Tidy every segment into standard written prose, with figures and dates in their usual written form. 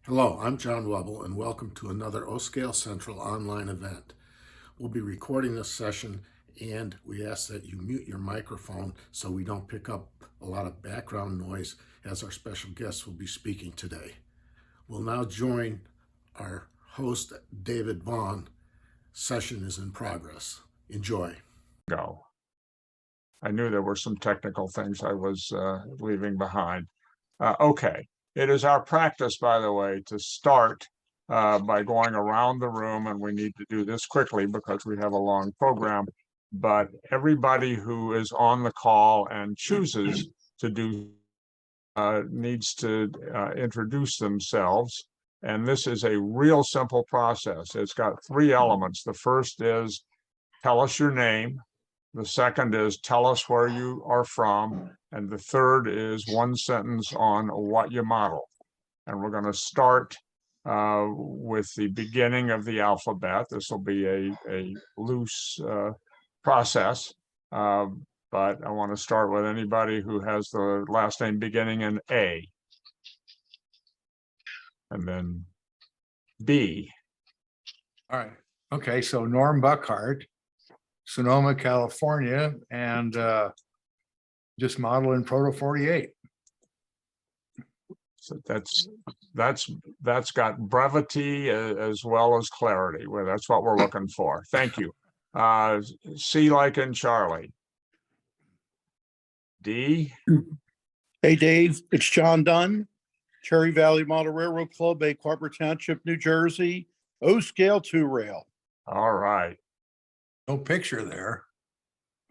Hello, I'm John Webble, and welcome to another O-Scale Central online event. We'll be recording this session, and we ask that you mute your microphone so we don't pick up a lot of background noise as our special guests will be speaking today. We'll now join our host, David Vaughn. Session is in progress. Enjoy. Go. I knew there were some technical things I was leaving behind. Okay. It is our practice, by the way, to start by going around the room, and we need to do this quickly because we have a long program. But everybody who is on the call and chooses to do needs to introduce themselves. And this is a real simple process. It's got three elements. The first is tell us your name. The second is tell us where you are from. And the third is one sentence on what you model. And we're going to start with the beginning of the alphabet. This will be a loose process. But I want to start with anybody who has the last name beginning in A. And then B. All right. Okay. So Norm Buckhart, Sonoma, California, and just model in Proto 48. So that's got brevity as well as clarity. Well, that's what we're looking for. Thank you. C like in Charlie. D. Hey, Dave, it's John Dunn, Cherry Valley Model Railroad Club, Egg Harbor Township, New Jersey, O-Scale 2-rail. All right. No picture there.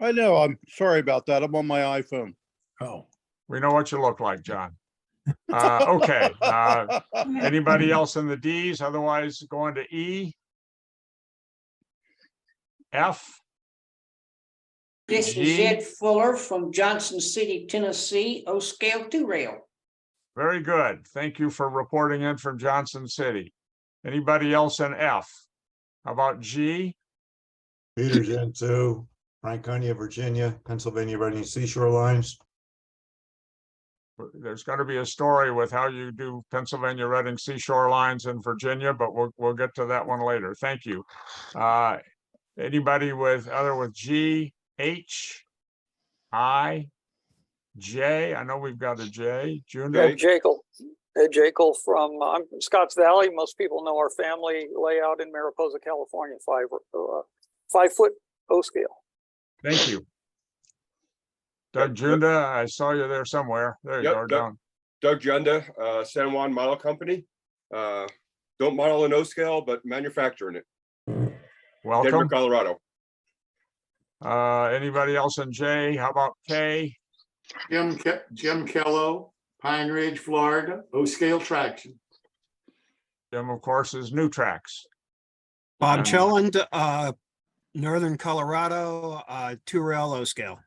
I know, I'm sorry about that. I'm on my iPhone. Oh, We know what you look like, John. Okay. Anybody else in the D's? Otherwise, going to E. F. This is Ed Fuller from Johnson City, Tennessee, O-Scale 2-rail. Very good. Thank you for reporting in from Johnson City. Anybody else in F? How about G? Peter Gentoo, Franconia, Virginia, Pennsylvania Reading Seashore Lines. There's going to be a story with how you do Pennsylvania Reading Seashore Lines in Virginia, but we'll get to that one later. Thank you. Anybody with G, H, I, J? I know we've got a J. Junior. Ed Jekyll from I'm from Scotts Valley. Most people know our family layout in Mariposa, California. 5 foot O scale. Thank you. Doug Junda, I saw you there somewhere. There you go, down. Doug Junda, San Juan Model Company. Don't model in O scale, but manufacture in it. Welcome. Denver, Colorado. Anybody else in J? How about K? Jim Kello, Pine Ridge, Florida, O-Scale Traction. Jim, of course, is New Tracks. Bob And- Chelland, Northern Colorado, 2-rail O-Scale.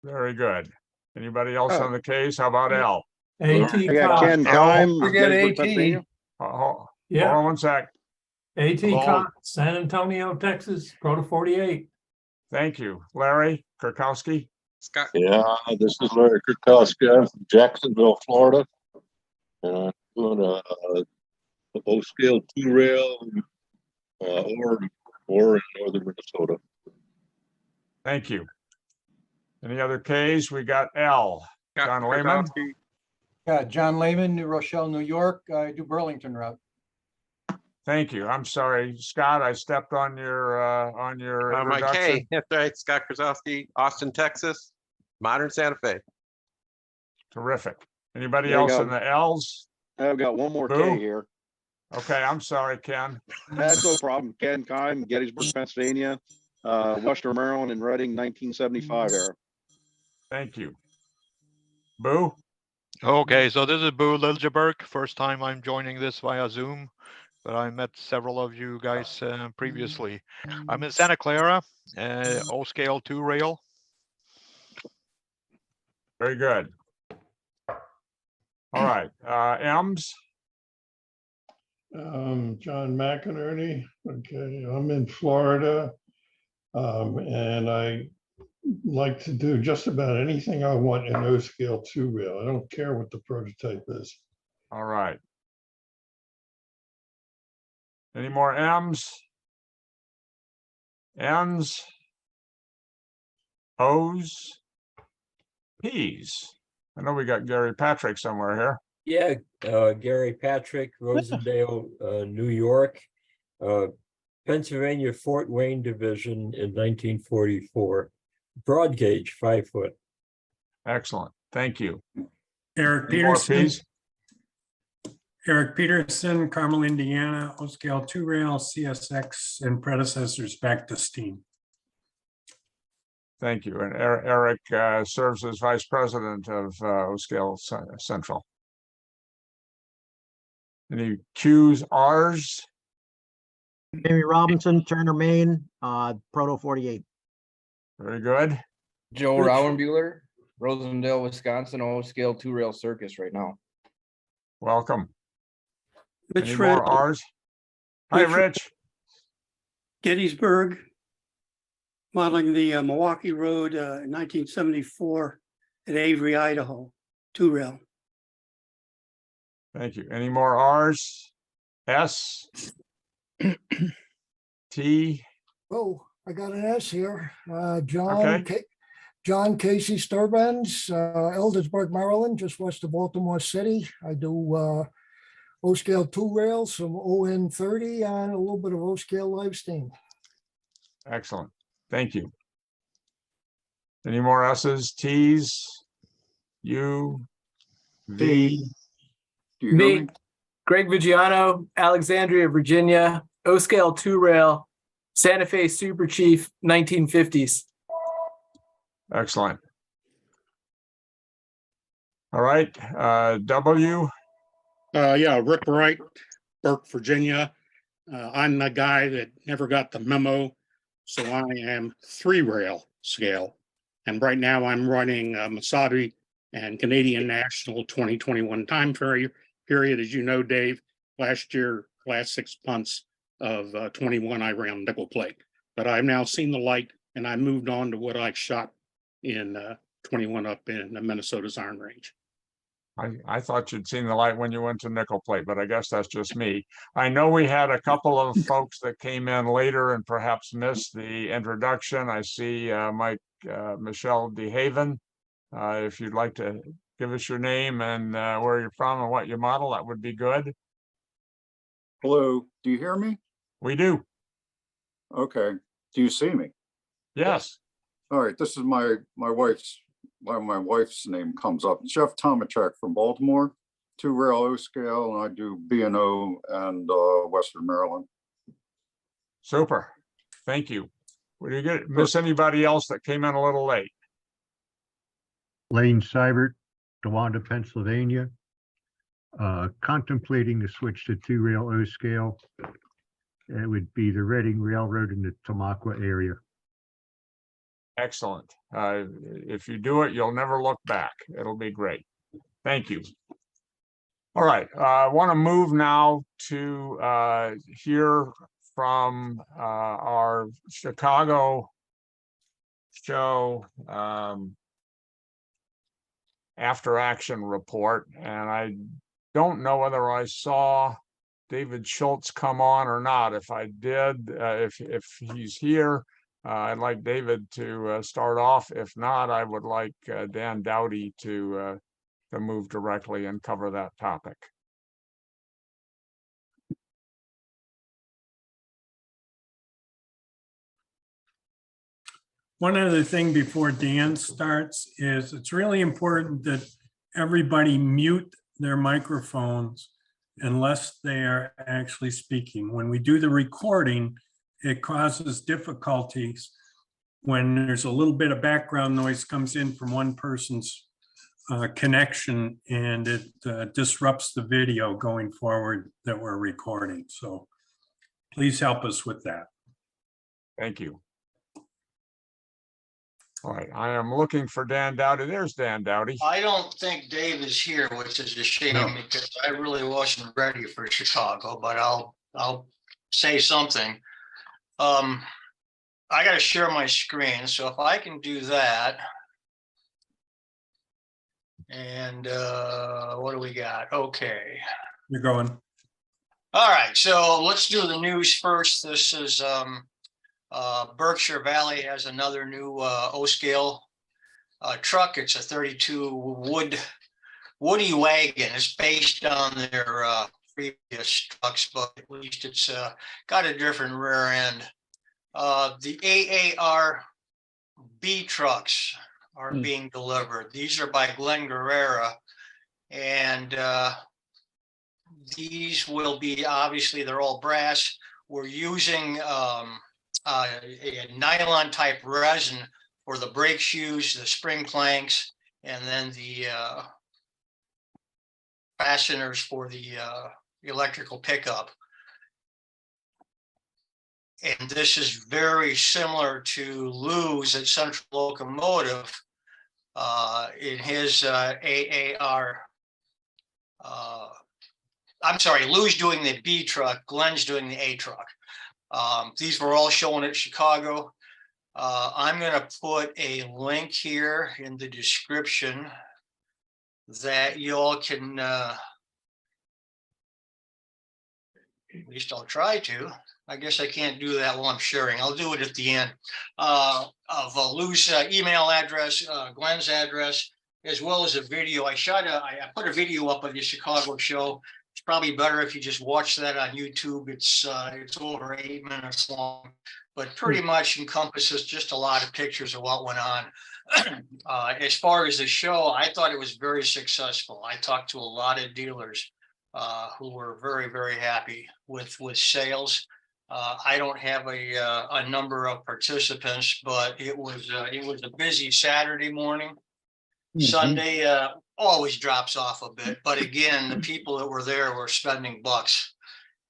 Very good. Anybody else on the case? How about L? AT I got Ken Kime, forget Gettysburg, AT. Pennsylvania. Hold Yeah, on one sec. AT Hello. San Antonio, Texas, Proto 48. Thank you. Larry Kurkowski. Scott. Yeah, this is Larry Kurkowski. I'm from Jacksonville, Florida. And I'm doing a O-Scale 2-rail or in northern Minnesota. Thank you. Any other Ks? We got L. Scott John Lehman. Kurkowski. Yeah, John Lehman, New Rochelle, New York. I do Burlington route. Thank you. I'm sorry, Scott, I stepped on your My introduction. K. That's right. Scott Krasowski, Austin, Texas, modern Santa Fe. Terrific. Anybody There you else go. in the L's? I've got one more Boo. K here. Okay, I'm sorry, Ken. That's no problem. Ken Kime, Gettysburg, Pennsylvania, Western Maryland, and Reading, 1975 era. Thank you. Boo? Okay, so this is Boo Liljeberg. First time I'm joining this via Zoom, but I met several of you guys previously. I'm in Santa Clara, O-Scale 2-rail. Very good. All right, M's. John McInerney. Okay, I'm in Florida. And I like to do just about anything I want in O-Scale 2-rail. I don't care what the prototype is. All right. Any more M's? N's? O's? P's? I know we got Gary Patrick somewhere here. Yeah, Gary Patrick, Rosendale, New York, Pennsylvania Fort Wayne Division in 1944. Broad gauge, 5 foot. Excellent. Thank you. Eric Any more Peterson. P's? Eric Peterson, Carmel, Indiana, O-scale 2-rail, CSX, and predecessors back to steam. Thank you. And Eric serves as vice president of O-scale Central. Any Q's, R's? Jamie Robinson, Turner, Maine, Proto 48. Very good. Joe Rauenbuehler, Rosendale, Wisconsin, O-scale 2-rail circus right now. Welcome. Rich Any Fred. more R's? Hi, Rich. Gettysburg, modeling the Milwaukee Road in 1974 at Avery, Idaho, 2-rail. Thank you. Any more R's? S? T? Oh, I got an S here. Okay. John Casey Sturbans, Eldersburg, Maryland, just west of Baltimore City. I do O-scale 2-rail, some ON 30, and a little bit of O-scale live steam. Excellent. Thank you. Any more S's, T's, U, V? Me, Greg Vigiano, Alexandria, Virginia, O-scale 2-rail, Santa Fe Super Chief, 1950s. Excellent. All right, W? Yeah, Rick Wright, Burke, Virginia. I'm the guy that never got the memo, so I am 3-rail scale. And right now I'm running Masabi and Canadian National 2021 time period. As you know, Dave, last 6 months of 21, I ran nickel plate. But I've now seen the light and I moved on to what I shot in 21 up in the Minnesota's Iron Range. I thought you'd seen the light when you went to nickel plate, but I guess that's just me. I know we had a couple of folks that came in later and perhaps missed the introduction. I see Michelle DeHaven. If you'd like to give us your name and where you're from and what you model, that would be good. Hello, do you hear me? We do. Okay, do you see me? Yes. All right, this is my wife's name comes up. Jeff Tomachek from Baltimore, 2-rail O-scale, and I do B&O and Western Maryland. Super. Thank you. Did you miss anybody else that came in a little late? Lane Seibert, Towanda, Pennsylvania. Contemplating the switch to 2-rail O-scale. It would be the Reading Railroad in the Tamaqua area. Excellent. If you do it, you'll never look back. It'll be great. Thank you. All right. I want to move now to hear from our Chicago show after action report. And I don't know whether I saw David Schultz come on or not. If I did, if he's here, I'd like David to start off. If not, I would like Dan Dowdy to move directly and cover that topic. One other thing before Dan starts is it's really important that everybody mute their microphones unless they are actually speaking. When we do the recording, it causes difficulties when there's a little bit of background noise comes in from one person's connection, and it disrupts the video going forward that we're recording. So please help us with that. Thank you. All right, I am looking for Dan Dowdy. There's Dan Dowdy. I don't think Dave is here, which is a shame because I really wasn't ready for Chicago, but I'll say something. I got to share my screen, so if I can do that. And what do we got? Okay. You're going. All right, so let's do the news first. This is Berkshire Valley has another new O-scale truck. It's a 32 Woody wagon. It's based on their previous trucks, but at least it's got a different rear end. The AAR B trucks are being delivered. These are by Glenn Guerrera, and these will be, obviously, they're all brass. We're using a nylon type resin for the brake shoes, the spring planks, and then the fasteners for the electrical pickup. And this is very similar to Lou's at Central Locomotive in his AAR. I'm sorry, Lou's doing the B truck, Glenn's doing the A truck. These were all shown at Chicago. I'm going to put a link here in the description that you all can, at least I'll try to. I guess I can't do that while I'm sharing. I'll do it at the end of Lou's email address, Glenn's address, as well as a video. I put a video up of the Chicago show. It's probably better if you just watch that on YouTube. It's over 8 minutes long, but pretty much encompasses just a lot of pictures of what went on. As far as the show, I thought it was very successful. I talked to a lot of dealers who were very, very happy with sales. I don't have a number of participants, but it was a busy Saturday morning. Sunday always drops off a bit, but again, the people that were there were spending bucks,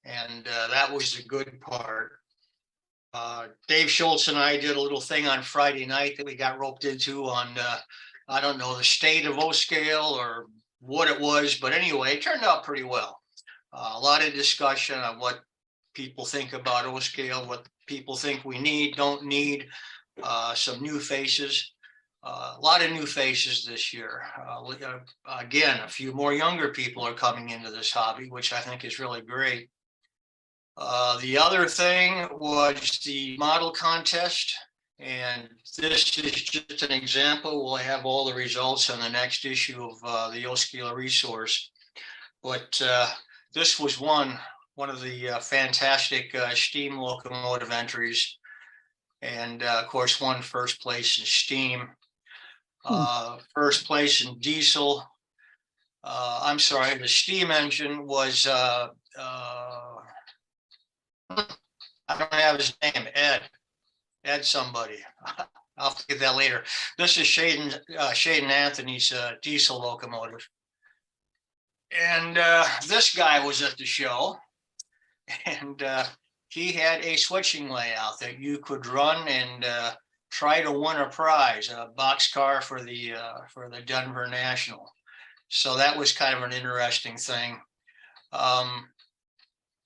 and that was the good part. Dave Schultz and I did a little thing on Friday night that we got roped into on, I don't know, the state of O-scale or what it was, but anyway, it turned out pretty well. A lot of discussion on what people think about O-scale, what people think we need, don't need, some new faces. A lot of new faces this year. Again, a few more younger people are coming into this hobby, which I think is really great. The other thing was the model contest, and this is just an example. We'll have all the results on the next issue of the O-scale resource. But this was one of the fantastic steam locomotive entries, and of course won first place in steam. First place in diesel. I'm sorry, the steam engine was I don't have his name, Ed somebody. I'll get that later. This is Shaden Anthony's diesel locomotive. And this guy was at the show, and he had a switching layout that you could run and try to win a prize, a boxcar for the Denver National. So that was kind of an interesting thing.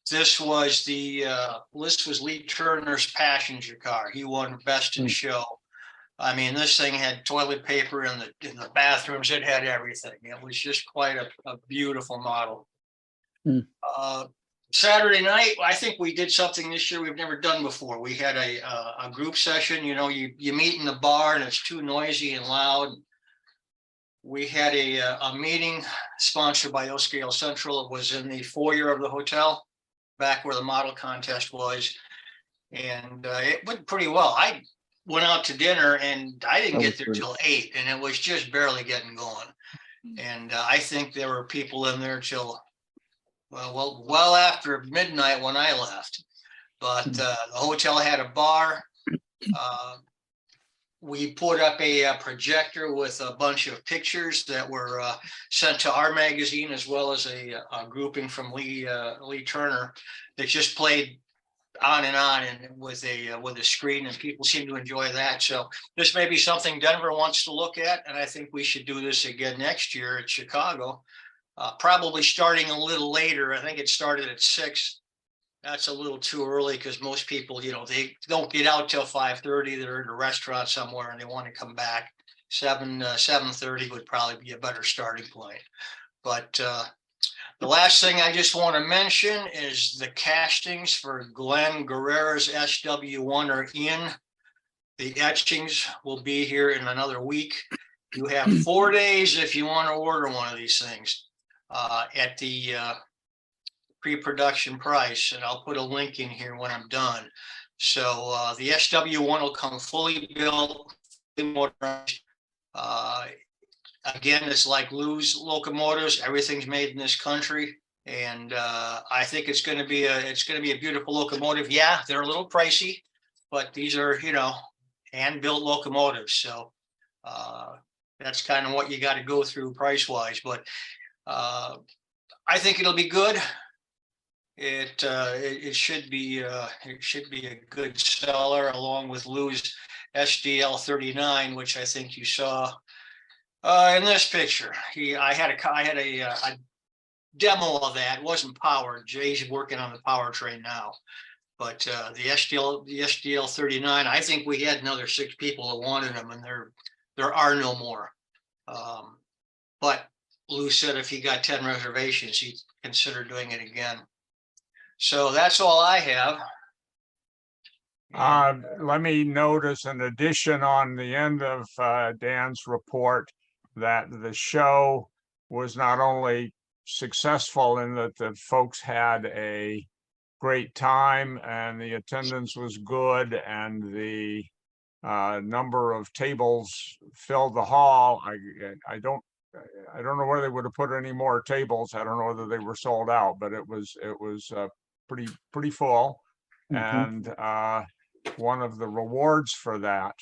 This was Lee Turner's passenger car. He won best in show. I mean, this thing had toilet paper in the bathrooms. It had everything. It was just quite a beautiful model. Saturday night, I think we did something this year we've never done before. We had a group session. You know, you meet in the bar and it's too noisy and loud. We had a meeting sponsored by O-scale Central. It was in the foyer of the hotel, back where the model contest was, and it went pretty well. I went out to dinner and I didn't get there till 8, and it was just barely getting going. And I think there were people in there till well after midnight when I left. But the hotel had a bar. We put up a projector with a bunch of pictures that were sent to our magazine, as well as a grouping from Lee Turner that just played on and with a screen, and people seem to enjoy that. So this may be something Denver wants to look at, and I think we should do this again next year at Chicago, probably starting a little later. I think it started at 6. That's a little too early because most people, you know, they don't get out till 5:30. They're in a restaurant somewhere and they want to come back. 7:30 would probably be a better starting point. But The last thing I just want to mention is the castings for Glenn Guerrera's SW1 are in. The etchings will be here in another week. You have 4 days if you want to order one of these things at the pre-production price, and I'll put a link in here when I'm done. So the SW1 will come fully built, fully motorized. Again, it's like Lou's locomotives. Everything's made in this country, and I think it's going to be a beautiful locomotive. Yeah, they're a little pricey, but these are, you know, hand-built locomotives. So that's kind of what you got to go through price-wise. But I think it'll be good. It should be a good seller, along with Lou's SDL 39, which I think you saw in this picture. I had a demo of that. It wasn't powered. Jay's working on the powertrain now, but the SDL 39. I think we had another 6 people that wanted them, and there are no more. But Lou said if he got 10 reservations, he'd consider doing it again. So that's all I have. Let me notice an addition on the end of Dan's report that the show was not only successful in that the folks had a great time and the attendance was good and the number of tables filled the hall. I don't know whether they would have put any more tables. I don't know whether they were sold out, but it was pretty full. And one of the rewards for that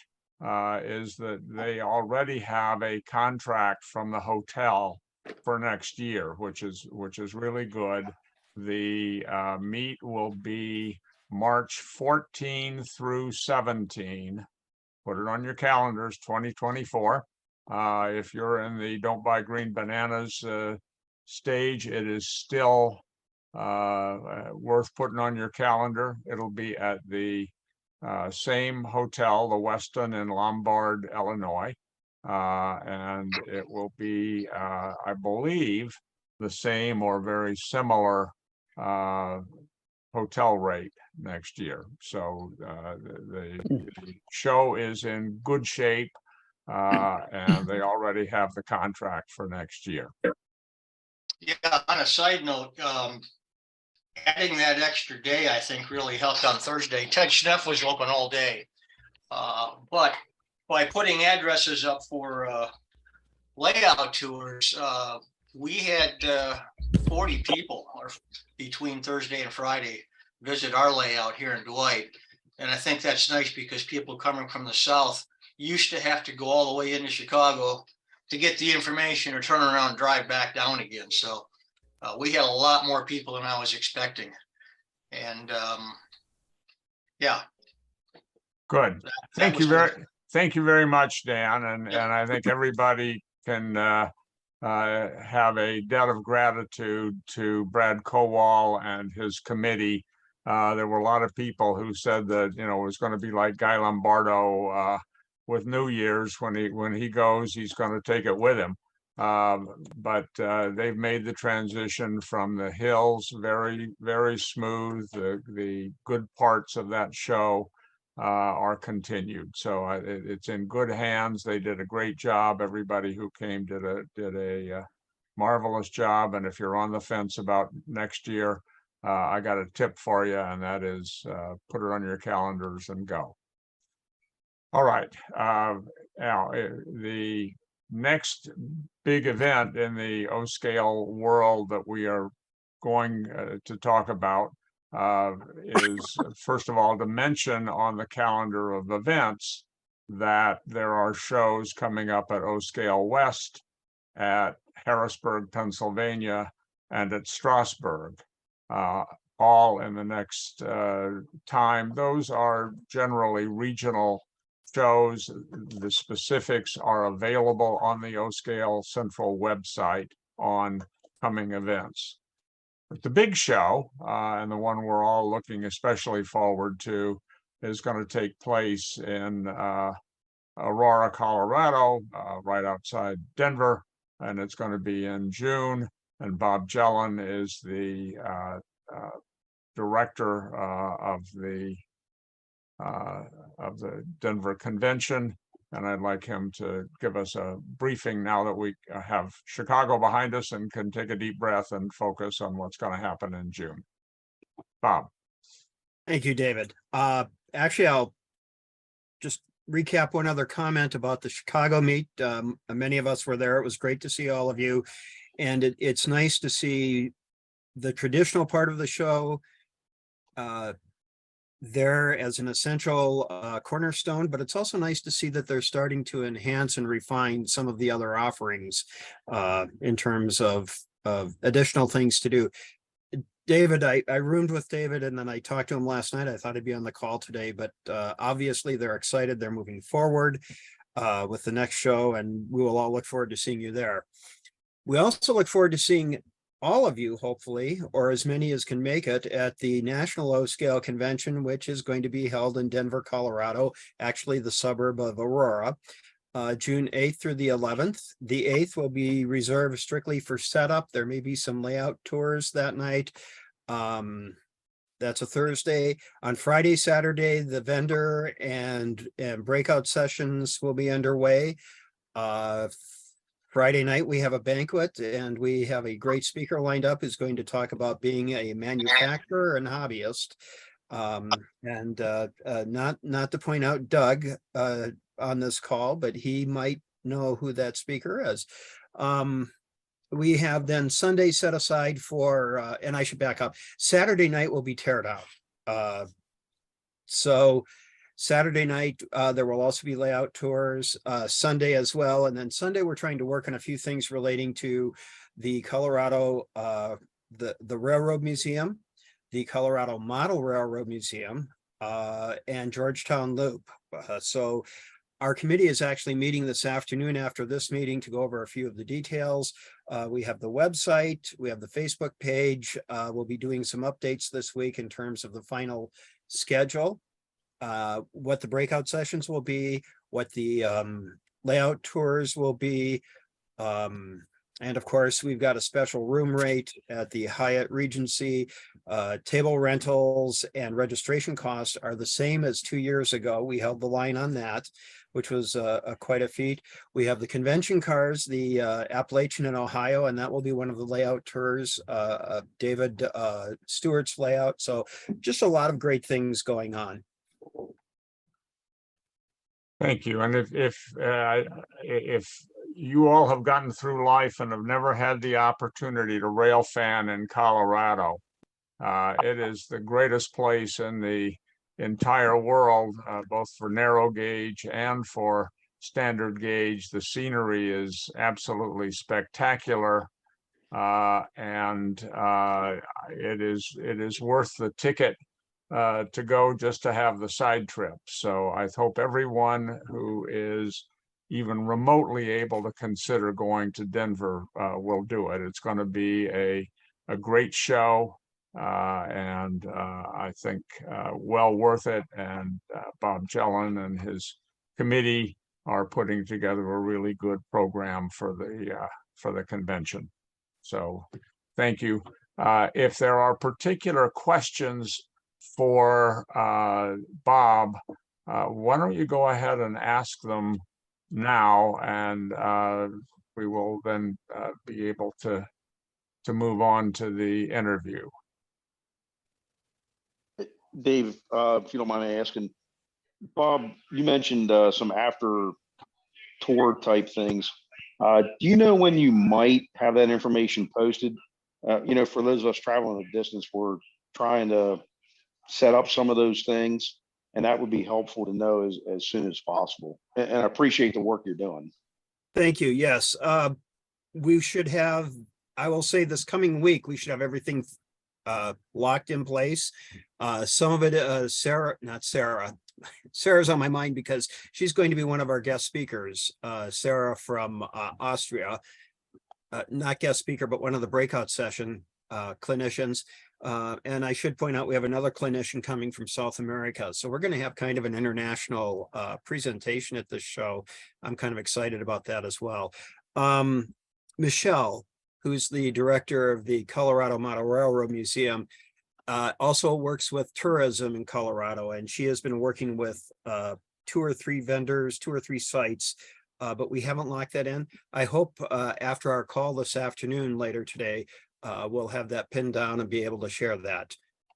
is that they already have a contract from the hotel for next year, which is really good. The meet will be March 14 through 17. Put it on your calendars, 2024. If you're in the Don't Buy Green Bananas stage, it is still worth putting on your calendar. It'll be at the same hotel, the Westin in Lombard, Illinois. And it will be, I believe, the same or very similar hotel rate next year. So the show is in good shape, and they already have the contract for next year. Yeah, on a side note, adding that extra day, I think, really helped on Thursday. Ted Schneff was open all day. But by putting addresses up for layout tours, we had 40 people between Thursday and Friday visit our layout here in Dwight. And I think that's nice because people coming from the south used to have to go all the way into Chicago to get the information or turn around and drive back down again. So we had a lot more people than I was expecting. And yeah. Good. Thank you very much, Dan. And I think everybody can have a debt of gratitude to Brad Kowal and his committee. There were a lot of people who said that, you know, it was going to be like Guy Lombardo with New Year's. When he goes, he's going to take it with him. But they've made the transition from the hills very, very smooth. The good parts of that show are continued. So it's in good hands. They did a great job. Everybody who came did a marvelous job. And if you're on the fence about next year, I got a tip for you, and that is put it on your calendars and go. All right. Now, the next big event in the O-scale world that we are going to talk about is, first of all, to mention on the calendar of events that there are shows coming up at O-scale West, at Harrisburg, Pennsylvania, and at Strasbourg, all in the next time. Those are generally regional shows. The specifics are available on the O-scale Central website on coming events. But the big show, and the one we're all looking especially forward to, is going to take place in Aurora, Colorado, right outside Denver, and it's going to be in June. And Bob Jellin is the director of the Denver Convention. And I'd like him to give us a briefing now that we have Chicago behind us and can take a deep breath and focus on what's going to happen in June. Bob. Thank you, David. Actually, I'll just recap one other comment about the Chicago meet. Many of us were there. It was great to see all of you. And it's nice to see the traditional part of the show there as an essential cornerstone, but it's also nice to see that they're starting to enhance and refine some of the other offerings in terms of additional things to do. David, I roomed with David and then I talked to him last night. I thought he'd be on the call today, but obviously they're excited. They're moving forward with the next show, and we will all look forward to seeing you there. We also look forward to seeing all of you, hopefully, or as many as can make it, at the National O-Scale Convention, which is going to be held in Denver, Colorado, actually the suburb of Aurora, June 8th through the 11th. The 8th will be reserved strictly for setup. There may be some layout tours that night. That's a Thursday. On Friday, Saturday, the vendor and breakout sessions will be underway. Friday night, we have a banquet and we have a great speaker lined up who's going to talk about being a manufacturer and hobbyist. Not to point out Doug on this call, but he might know who that speaker is. We have then Sunday set aside for, and I should back up, Saturday night will be teared out. So Saturday night, there will also be layout tours, Sunday as well. And then Sunday, we're trying to work on a few things relating to the Colorado, the Railroad Museum, the Colorado Model Railroad Museum, and Georgetown Loop. So our committee is actually meeting this afternoon after this meeting to go over a few of the details. We have the website, we have the Facebook page. We'll be doing some updates this week in terms of the final schedule. What the breakout sessions will be, what the layout tours will be. And of course, we've got a special room rate at the Hyatt Regency. Table rentals and registration costs are the same as 2 years ago. We held the line on that, which was quite a feat. We have the convention cars, the Appalachian in Ohio, and that will be one of the layout tours, David Stewart's layout. So just a lot of great things going on. Thank you. And if you all have gotten through life and have never had the opportunity to rail fan in Colorado, it is the greatest place in the entire world, both for narrow gauge and for standard gauge. The scenery is absolutely spectacular, and it is worth the ticket to go just to have the side trip. So I hope everyone who is even remotely able to consider going to Denver will do it. It's going to be a great show, and I think well worth it. And Bob Jellin and his committee are putting together a really good program for the convention. So thank you. If there are particular questions for Bob, why don't you go ahead and ask them now, and we will then be able to move on to the interview. Dave, if you don't mind me asking, Bob, you mentioned some after tour type things. Do you know when you might have that information posted? For those of us traveling the distance, we're trying to set up some of those things, and that would be helpful to know as soon as possible. And I appreciate the work you're doing. Thank you. Yes, we should have, I will say this coming week, we should have everything locked in place. Some of it, Sarah's on my mind because she's going to be one of our guest speakers, Sarah from Austria, not guest speaker, but one of the breakout session clinicians. And I should point out, we have another clinician coming from South America. So we're going to have kind of an international presentation at this show. I'm kind of excited about that as well. Michelle, who's the director of the Colorado Model Railroad Museum, also works with tourism in Colorado, and she has been working with 2 or 3 vendors, 2 or 3 sites, but we haven't locked that in. I hope after our call this afternoon, later today, we'll have that pinned down and be able to share that.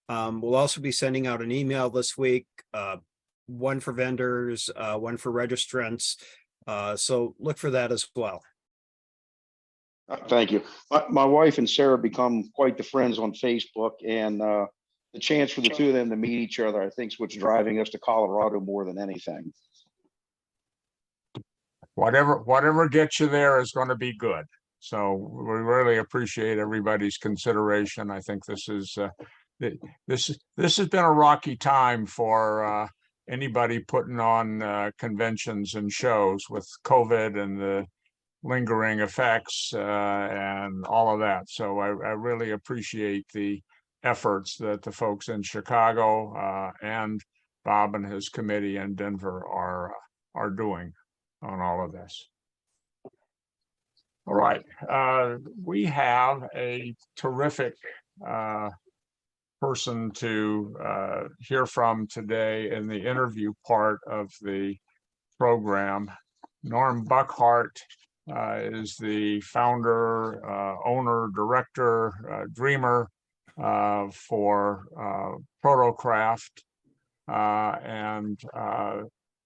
We'll also be sending out an email this week, one for vendors, one for registrants. So look for that as well. Thank you. My wife and Sarah become quite the friends on Facebook, and the chance for the two of them to meet each other, I think, is what's driving us to Colorado more than anything. Whatever gets you there is going to be good. So we really appreciate everybody's consideration. I think this has been a rocky time for anybody putting on conventions and shows with COVID and the lingering effects and all of that. So I really appreciate the efforts that the folks in Chicago and Bob and his committee in Denver are doing on all of this. All right, we have a terrific person to hear from today in the interview part of the program. Norm Buckhart is the founder, owner, director, dreamer for Protocraft, and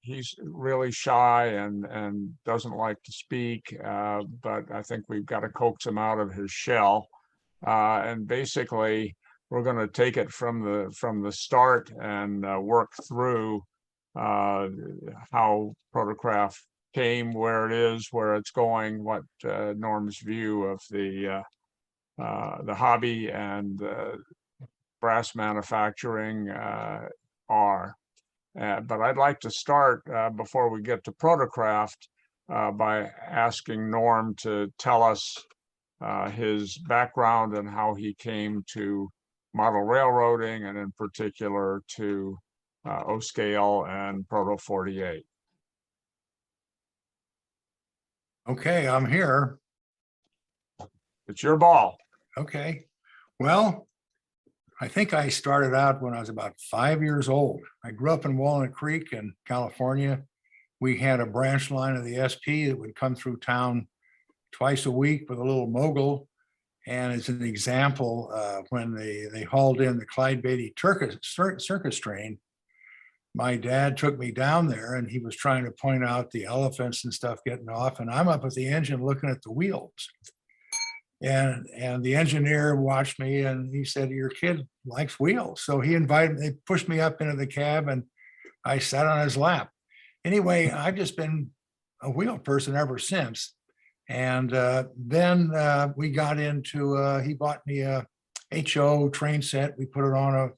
he's really shy and doesn't like to speak, but I think we've got to coax him out of his shell. And basically, we're going to take it from the start and work through how Protocraft came, where it is, where it's going, what Norm's view of the hobby and brass manufacturing are. But I'd like to start before we get to Protocraft by asking Norm to tell us his background and how he came to model railroading, and in particular to O-scale and Proto 48. Okay, I'm here. It's your ball. Okay, well, I think I started out when I was about 5 years old. I grew up in Walnut Creek in California. We had a branch line of the SP that would come through town twice a week with a little mogul. And as an example, when they hauled in the Clyde Beatty circus train, my dad took me down there and he was trying to point out the elephants and stuff getting off. And I'm up at the engine looking at the wheels. And the engineer watched me and he said, your kid likes wheels. So they pushed me up into the cab and I sat on his lap. Anyway, I've just been a wheel person ever since. And then we got into, he bought me a HO train set. We put it on a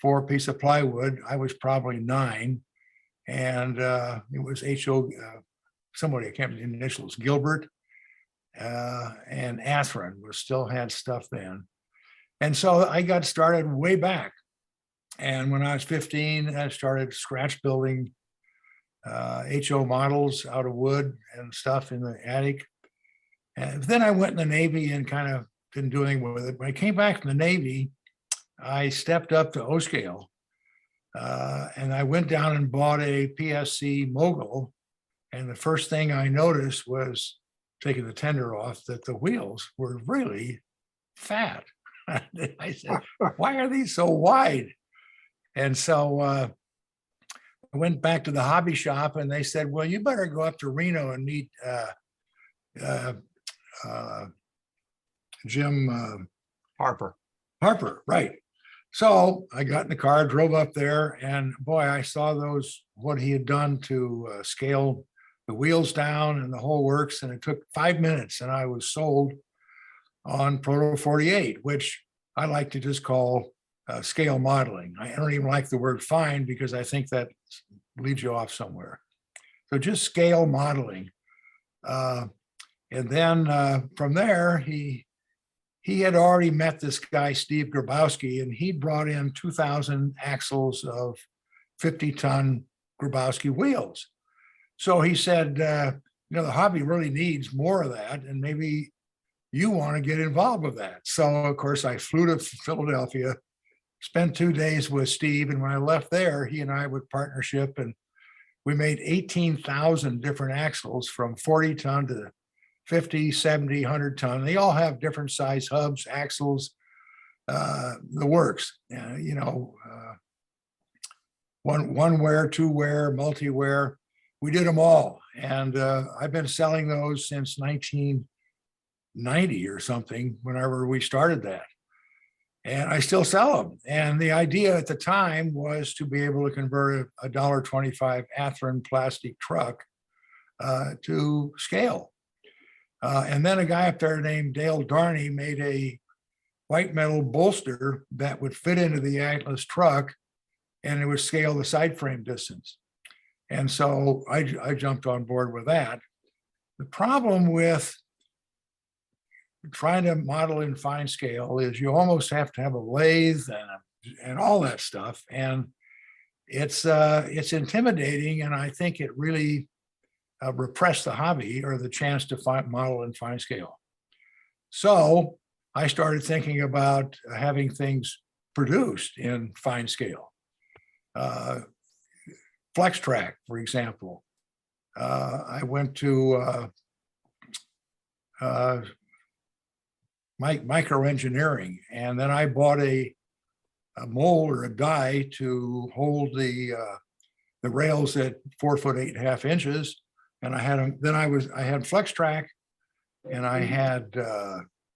8x4 piece of plywood. I was probably 9. And it was HO, somebody, I can't remember the initials, Gilbert. And Atherin still had stuff then. And so I got started way back. And when I was 15, I started scratch building HO models out of wood and stuff in the attic. And then I went in the Navy and kind of didn't do anything with it. When I came back from the Navy, I stepped up to O-scale. And I went down and bought a PSC mogul. And the first thing I noticed was, taking the tender off, that the wheels were really fat. I said, why are these so wide? And so I went back to the hobby shop and they said, well, you better go up to Reno and meet Jim Harper. Harper, right. So I got in the car, drove up there, and boy, I saw what he had done to scale the wheels down and the whole works. And it took 5 minutes and I was sold on Proto 48, which I like to just call scale modeling. I don't even like the word fine because I think that leads you off somewhere. So just scale modeling. And then from there, he had already met this guy, Steve Grabowski, and he brought in 2,000 axles of 50-ton Grabowski wheels. So he said, the hobby really needs more of that, and maybe you want to get involved with that. So of course I flew to Philadelphia, spent 2 days with Steve. And when I left there, he and I would partnership, and we made 18,000 different axles from 40 ton to 50, 70, 100 ton. They all have different size hubs, axles, the works, one wear, two wear, multi-wear. We did them all. And I've been selling those since 1990 or something, whenever we started that. And I still sell them. And the idea at the time was to be able to convert a $1.25 Athearn plastic truck to scale. And then a guy up there named Dale Darney made a white metal bolster that would fit into the Atlas truck, and it would scale the side frame distance. And so I jumped on board with that. The problem with trying to model in fine scale is you almost have to have a lathe and all that stuff. And it's intimidating. And I think it really repressed the hobby, or the chance to model in fine scale. So I started thinking about having things produced in fine scale. Flex track, for example. I went to microengineering, and then I bought a mold or a die to hold the rails at 4 foot 8.5 inches. And I had them. Then I had flex track, and I had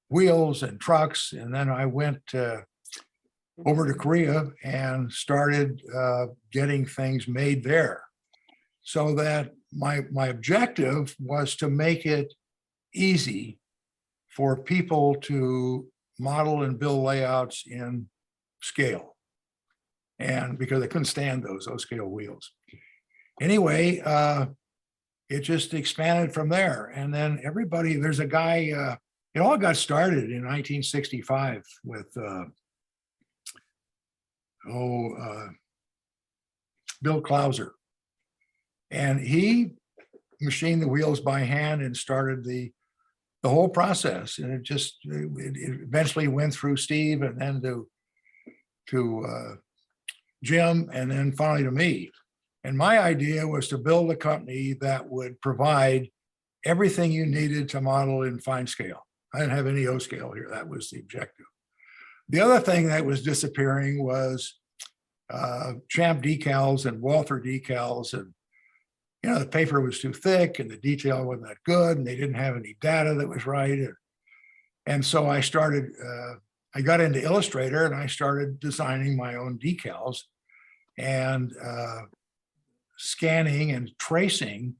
wheels and trucks. And then I went over to Korea and started getting things made there. So that my objective was to make it easy for people to model and build layouts in scale. And because I couldn't stand those scale wheels. Anyway, it just expanded from there. And then there's a guy, it all got started in 1965 with Bill Clauser. And he machined the wheels by hand and started the whole process. And it eventually went through Steve, and then to Jim, and then finally to me. And my idea was to build a company that would provide everything you needed to model in fine scale. I didn't have any O scale here. That was the objective. The other thing that was disappearing was Champ decals and Walther decals. And, the paper was too thick and the detail wasn't that good, and they didn't have any data that was right. And so I started, I got into Illustrator, and I started designing my own decals and scanning and tracing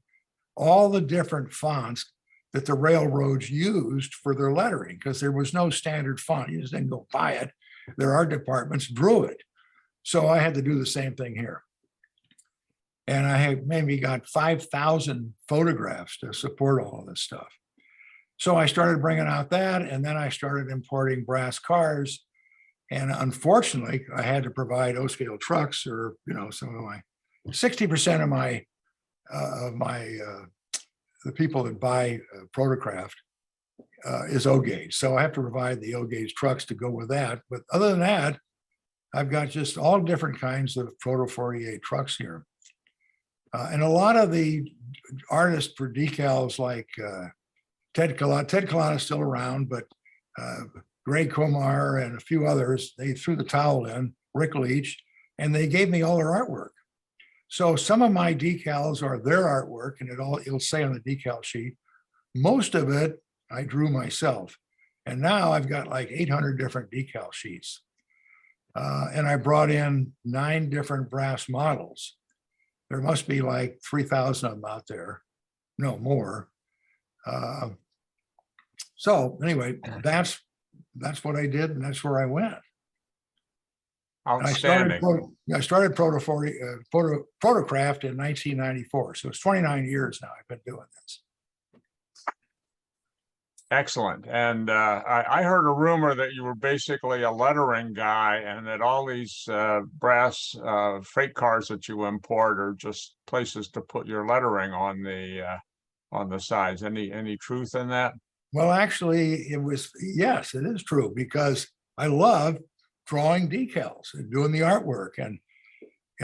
all the different fonts that the railroads used for their lettering, because there was no standard font. You just didn't go buy it. There are departments drew it. So I had to do the same thing here. And I had maybe got 5,000 photographs to support all of this stuff. So I started bringing out that, and then I started importing brass cars. And unfortunately, I had to provide O-scale trucks, or, some of my 60% of the people that buy Protocraft is O-gauge. So I have to provide the O-gauge trucks to go with that. But other than that, I've got just all different kinds of Proto 48 trucks here. And a lot of the artists for decals, like Ted Kalana is still around, but Greg Kumar and a few others, they threw the towel in, Rick Leach, and they gave me all their artwork. So some of my decals are their artwork, and it'll say on the decal sheet. Most of it I drew myself. And now I've got like 800 different decal sheets. And I brought in 9 different brass models. There must be like 3,000 of them out there, no more. So anyway, that's what I did, and that's where I went. Outstanding. I started Protocraft in 1994. So it's 29 years now I've been doing this. Excellent. And I heard a rumor that you were basically a lettering guy, and that all these brass freight cars that you import are just places to put your lettering on the sides. Any truth in that? Well, actually, yes, it is true, because I love drawing decals and doing the artwork. And,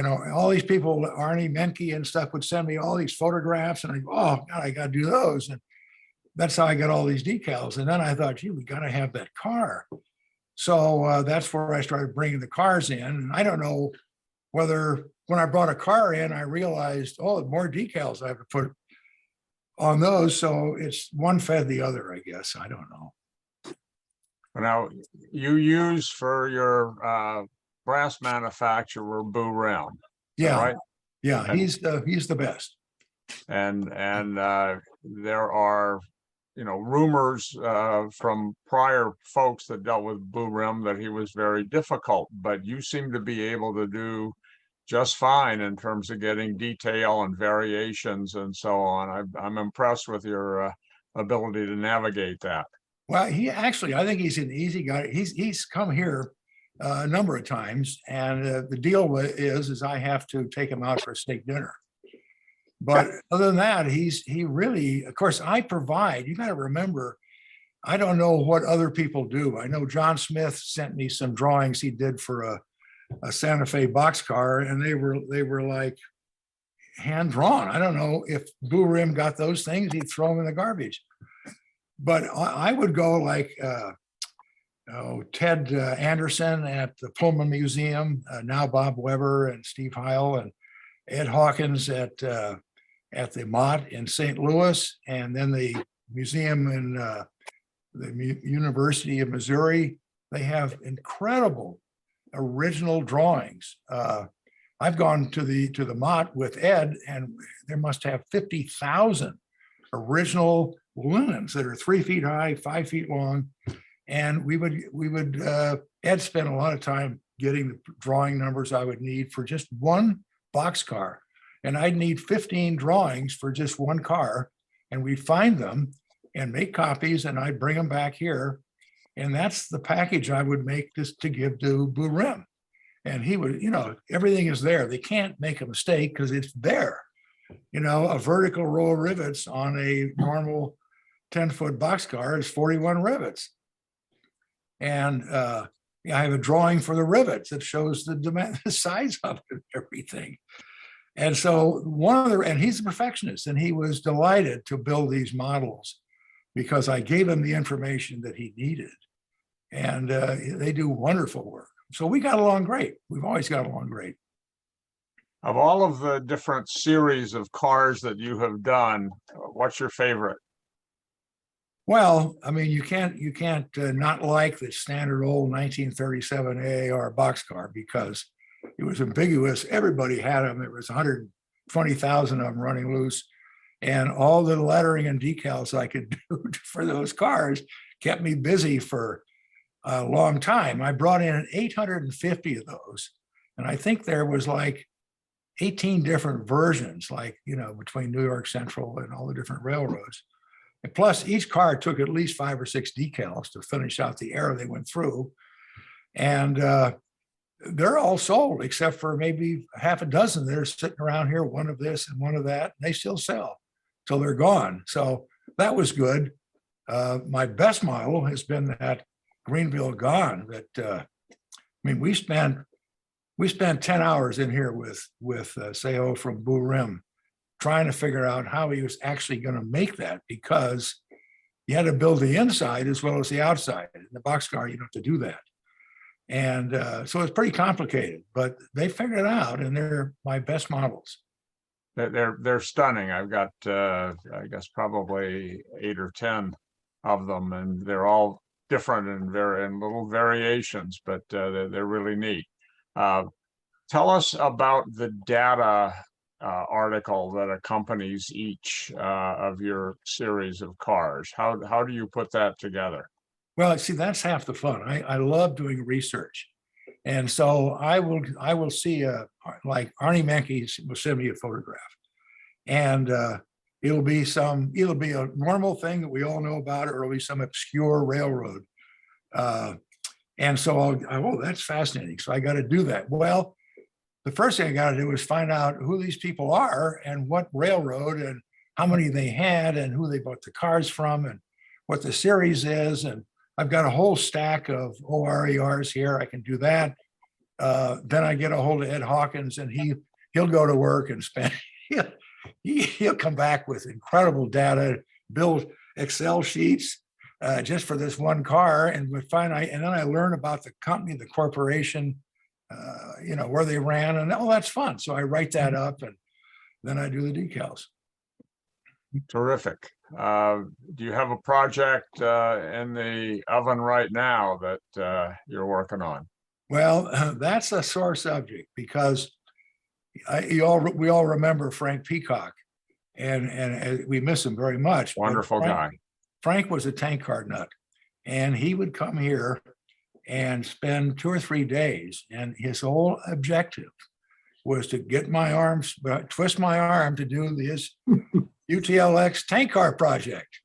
all these people, Arnie Menke and stuff, would send me all these photographs, and I go, oh, God, I got to do those. And that's how I got all these decals. And then I thought, gee, we got to have that car. So that's where I started bringing the cars in. And I don't know whether when I brought a car in, I realized, oh, more decals I have to put on those. So it's one fed the other, I guess. I don't know. Now, you use for your brass manufacturer Boo Rim. Yeah, right. Yeah, And- he's the best. And there are, rumors from prior folks that dealt with Boo Rim that he was very difficult, but you seem to be able to do just fine in terms of getting detail and variations and so on. I'm impressed with your ability to navigate that. Well, I think he's an easy guy. He's come here a number of times, and the deal is I have to take him out for a steak dinner. But other than that, he really, of course, I provide. You got to remember, I don't know what other people do. I know John Smith sent me some drawings he did for a Santa Fe boxcar, and they were like hand drawn. I don't know if Boo Rim got those things; he'd throw them in the garbage. But I would go like Ted Anderson at the Pullman Museum, now Bob Weber and Steve Heil, and Ed Hawkins at the Mott in St. Louis, and then the museum in the University of Missouri. They have incredible original drawings. I've gone to the Mott with Ed, and there must have 50,000 original linens that are 3 feet high, 5 feet long. And we would Ed spent a lot of time getting the drawing numbers I would need for just one boxcar. And I'd need 15 drawings for just one car. And we'd find them and make copies, and I'd bring them back here. And that's the package I would make this to give to Boo Rim. And he would, everything is there. They can't make a mistake because it's there. A vertical row of rivets on a normal 10-foot boxcar is 41 rivets. And I have a drawing for the rivets that shows the size of it and everything. And so and he's a perfectionist, and he was delighted to build these models because I gave him the information that he needed. And they do wonderful work. So we got along great. We've always got along great. Of all of the different series of cars that you have done, what's your favorite? Well, I mean, you can't not like the standard old 1937 AAR boxcar because it was ambiguous. Everybody had them. There was 120,000 of them running loose, and all the lettering and decals I could do for those cars kept me busy for a long time. I brought in 850 of those, and I think there was like 18 different versions, like, between New York Central and all the different railroads. And plus, each car took at least 5 or 6 decals to finish out the era they went through. And they're all sold, except for maybe half a dozen that are sitting around here, one of this and one of that. And they still sell till they're gone. So that was good. My best model has been that Greenville Gone that, we spent 10 hours in here with Seo from Boo Rim trying to figure out how he was actually going to make that, because you had to build the inside as well as the outside. In the boxcar, you don't have to do that. And so it's pretty complicated, but they figured it out, and they're my best models. They're stunning. I've got, I guess, probably 8 or 10 of them, and they're all different and little variations, but they're really neat. Tell us about the data article that accompanies each of your series of cars. How do you put that together? Well, see, that's half the fun. I love doing research. And so I will see like Arnie Menke will send me a photograph, and it'll be a normal thing that we all know about, or it'll be some obscure railroad. And so oh, that's fascinating. So I got to do that. Well, the first thing I got to do is find out who these people are and what railroad and how many they had and who they bought the cars from and what the series is, and I've got a whole stack of ORERs here. I can do that. Then I get a hold of Ed Hawkins, and he'll go to work and spend. He'll come back with incredible data, build Excel sheets just for this one car, and then I learn about the company, the corporation, where they ran, and that's fun. So I write that up, and then I do the decals. Terrific. Do you have a project in the oven right now that you're working on? Well, that's a sore subject because we all remember Frank Peacock, and we miss him very much. Wonderful guy. Frank was a tank car nut, and he would come here and spend 2 or 3 days, and his whole objective was to get my arms, twist my arm to do his UTLX tank car project.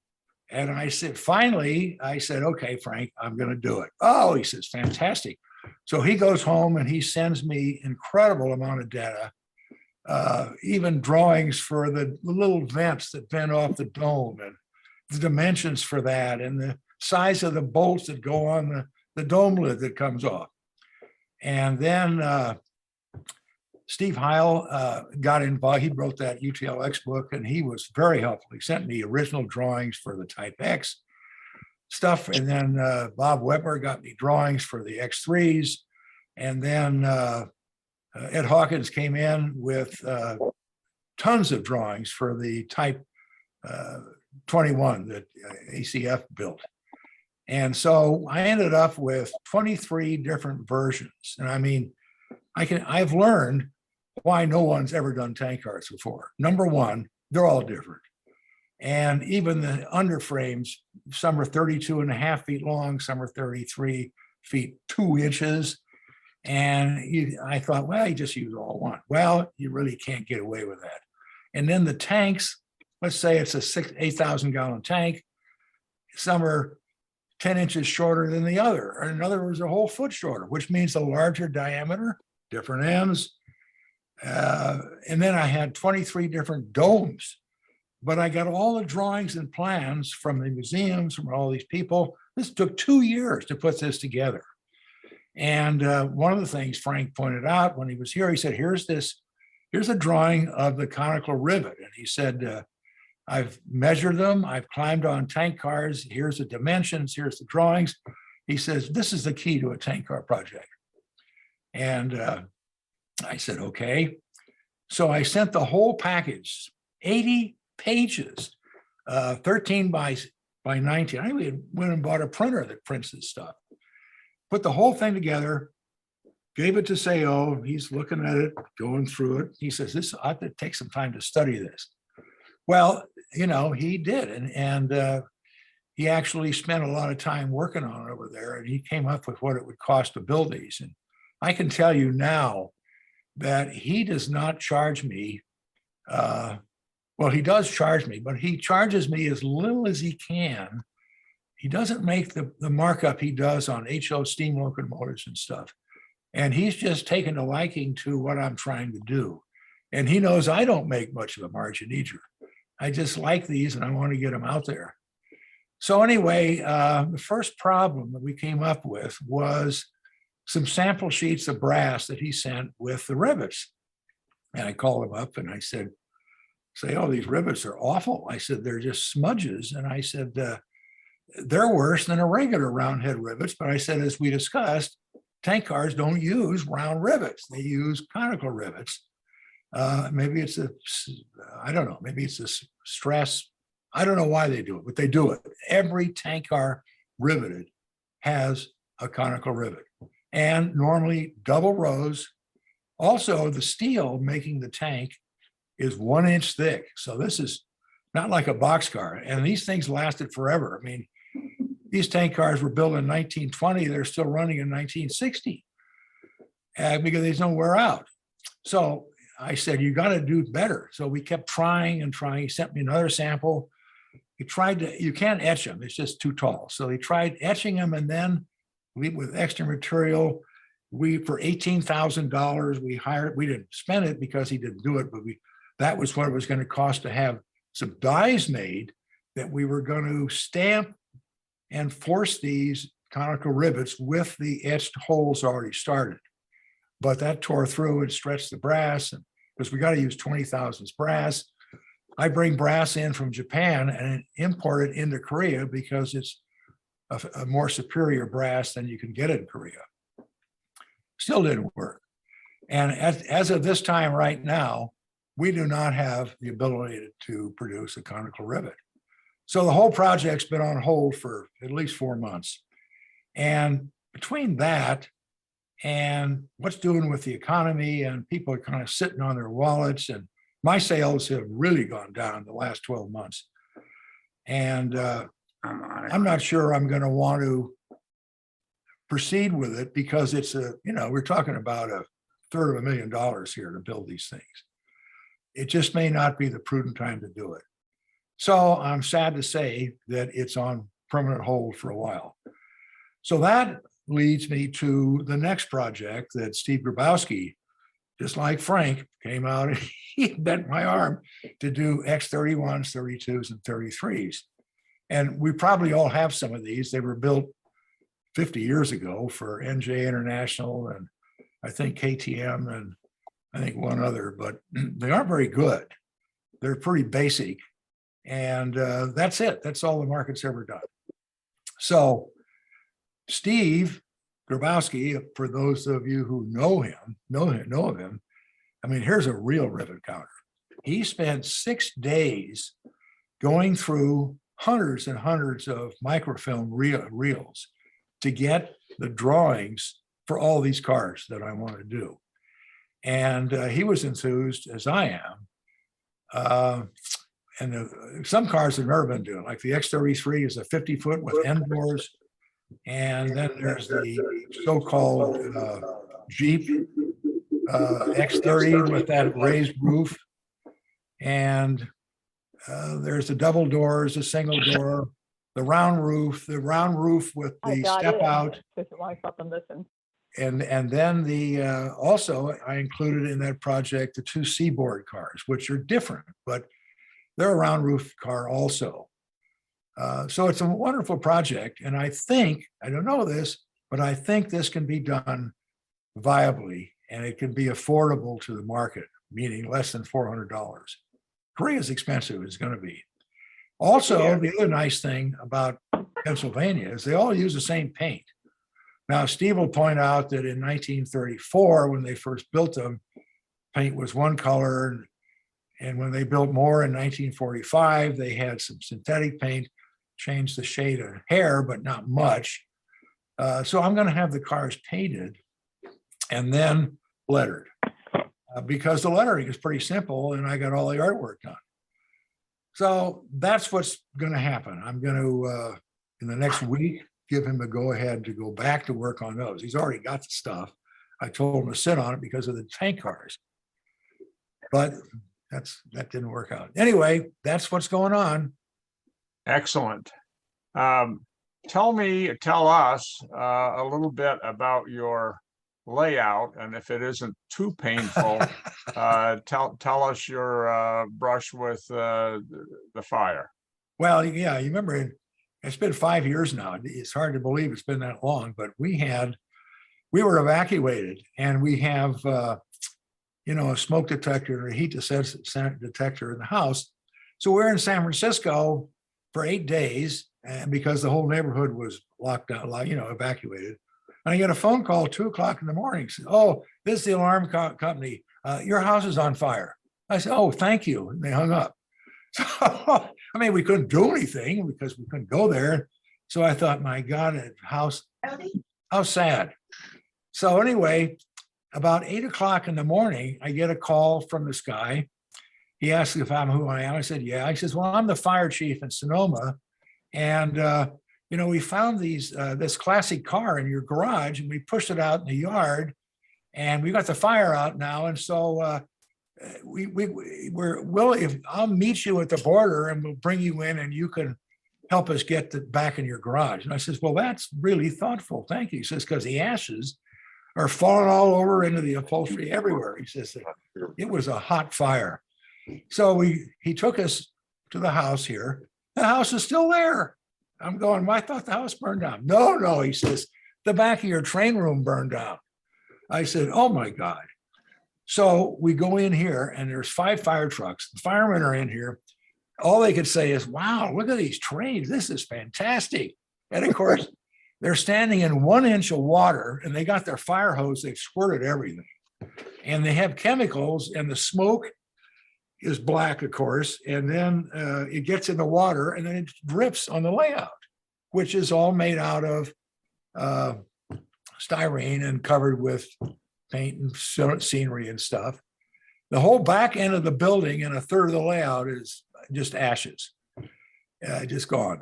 And I said, finally, I said, okay, Frank, I'm going to do it. Oh, he says, fantastic. So he goes home and he sends me incredible amount of data, even drawings for the little vents that vent off the dome, and the dimensions for that, and the size of the bolts that go on the dome lid that comes off. And then Steve Heil got involved. He wrote that UTLX book, and he was very helpful. He sent me original drawings for the Type X stuff. And then Bob Weber got me drawings for the X3s. And then Ed Hawkins came in with tons of drawings for the Type 21 that ACF built. And so I ended up with 23 different versions. And I mean, I've learned why no one's ever done tank cars before. Number one, they're all different. And even the underframes, some are 32.5 feet long, some are 33 feet 2 inches. And I thought, well, you just use all one. Well, you really can't get away with that. And then the tanks, let's say it's a 8,000 gallon tank. Some are 10 inches shorter than the other, or in other words, a whole foot shorter, which means a larger diameter, different ends. And then I had 23 different domes, but I got all the drawings and plans from the museums, from all these people. This took 2 years to put this together. And one of the things Frank pointed out when he was here, he said, here's a drawing of the conical rivet. And he said, I've measured them. I've climbed on tank cars. Here's the dimensions. Here's the drawings. He says, this is the key to a tank car project. And I said, okay. So I sent the whole package, 80 pages, 13 by 19. I went and bought a printer that prints this stuff. Put the whole thing together, gave it to Sayo. He's looking at it, going through it. He says, I have to take some time to study this. Well, he did. And he actually spent a lot of time working on it over there. And he came up with what it would cost to build these. And I can tell you now that he does not charge me. Well, he does charge me, but he charges me as little as he can. He doesn't make the markup he does on HO steam locomotives and stuff. And he's just taken a liking to what I'm trying to do. And he knows I don't make much of a margin either. I just like these and I want to get them out there. So anyway, the first problem that we came up with was some sample sheets of brass that he sent with the rivets. And I called him up and I said, oh, these rivets are awful. I said, they're just smudges. And I said, they're worse than a regular round head rivets. But I said, as we discussed, tank cars don't use round rivets. They use conical rivets. Maybe it's I don't know, maybe it's a stress. I don't know why they do it, but they do it. Every tank car riveted has a conical rivet, and normally double rows. Also, the steel making the tank is 1 inch thick. So this is not like a boxcar. And these things lasted forever. I mean, these tank cars were built in 1920. They're still running in 1960 because there's no wear out. So I said, you got to do better. So we kept trying and trying. He sent me another sample. He tried to, you can't etch them. It's just too tall. So he tried etching them, and then with extra material, for $18,000, we didn't spend it because he didn't do it, but that was what it was going to cost to have some dies made that we were going to stamp and force these conical rivets with the etched holes already started. But that tore through and stretched the brass, and because we got to use 20 thousandths brass. I bring brass in from Japan and import it into Korea because it's a more superior brass than you can get in Korea. Still didn't work. And as of this time right now, we do not have the ability to produce a conical rivet. So the whole project's been on hold for at least 4 months. And between that and what's doing with the economy, and people are kind of sitting on their wallets, and my sales have really gone down the last 12 months. And I'm not sure I'm going to want to proceed with it because it's we're talking about $250,000 here to build these things. It just may not be the prudent time to do it. So I'm sad to say that it's on permanent hold for a while. So that leads me to the next project that Steve Grabowski, just like Frank, came out and he bent my arm to do X31s, 32s, and 33s. And we probably all have some of these. They were built 50 years ago for NJ International and I think KTM and I think one other, but they aren't very good. They're pretty basic. And that's it. That's all the market's ever done. So Steve Grabowski, for those of you who know of him, I mean, here's a real rivet counter. He spent 6 days going through hundreds and hundreds of microfilm reels to get the drawings for all these cars that I want to do. And he was enthused as I am. Some cars have never been doing, like the X33 is a 50-foot with end doors. And then there's the so-called Jeep X30 with that raised roof. And there's the double doors, a single door, the round roof with the step out. And then the also I included in that project the 2 Seaboard cars, which are different, but they're a round roof car also. So it's a wonderful project. And I think, I don't know this, but I think this can be done viably and it can be affordable to the market, meaning less than $400. Korea is expensive, it's going to be. Also, the other nice thing about Pennsylvania is they all use the same paint. Now, Steve will point out that in 1934, when they first built them, paint was one color. And when they built more in 1945, they had some synthetic paint, changed the shade of hair, but not much. So I'm going to have the cars painted and then lettered because the lettering is pretty simple and I got all the artwork done. So that's what's going to happen. I'm going to, in the next week, give him a go ahead to go back to work on those. He's already got the stuff. I told him to sit on it because of the tank cars. But that didn't work out. Anyway, that's what's going on. Excellent. Tell us a little bit about your layout, and if it isn't too painful, tell us your brush with the fire. Well, yeah, you remember it's been 5 years now. It's hard to believe it's been that long, but we were evacuated, and we have a smoke detector, a heat detector in the house. So we're in San Francisco for 8 days, and because the whole neighborhood was locked down, evacuated. And I get a phone call at 2 o'clock in the morning. Says, "Oh, this is the alarm company. Your house is on fire." I said, "Oh, thank you." And they hung up. So, I mean, we couldn't do anything because we couldn't go there. So I thought, my God, how sad. So anyway, about 8 o'clock in the morning, I get a call from this guy. He asked if I'm who I am. I said, yeah. He says, well, I'm the fire chief in Sonoma. And, we found this classic car in your garage and we pushed it out in the yard and we got the fire out now. And so I'll meet you at the border and we'll bring you in and you can help us get back in your garage. And I says, well, that's really thoughtful. Thank you. He says, because the ashes are falling all over into the upholstery everywhere. He says it was a hot fire. So he took us to the house here. The house is still there. I'm going, well, I thought the house burned down. No, no, he says, the back of your train room burned down. I said, oh my God. So we go in here and there's 5 fire trucks. The firemen are in here. All they could say is, wow, look at these trains. This is fantastic. And of course, they're standing in 1 inch of water and they got their fire hose. They've squirted everything. And they have chemicals and the smoke is black, of course. And then it gets in the water and then it drips on the layout, which is all made out of styrene and covered with paint and scenery and stuff. The whole back end of the building and a third of the layout is just ashes, just gone.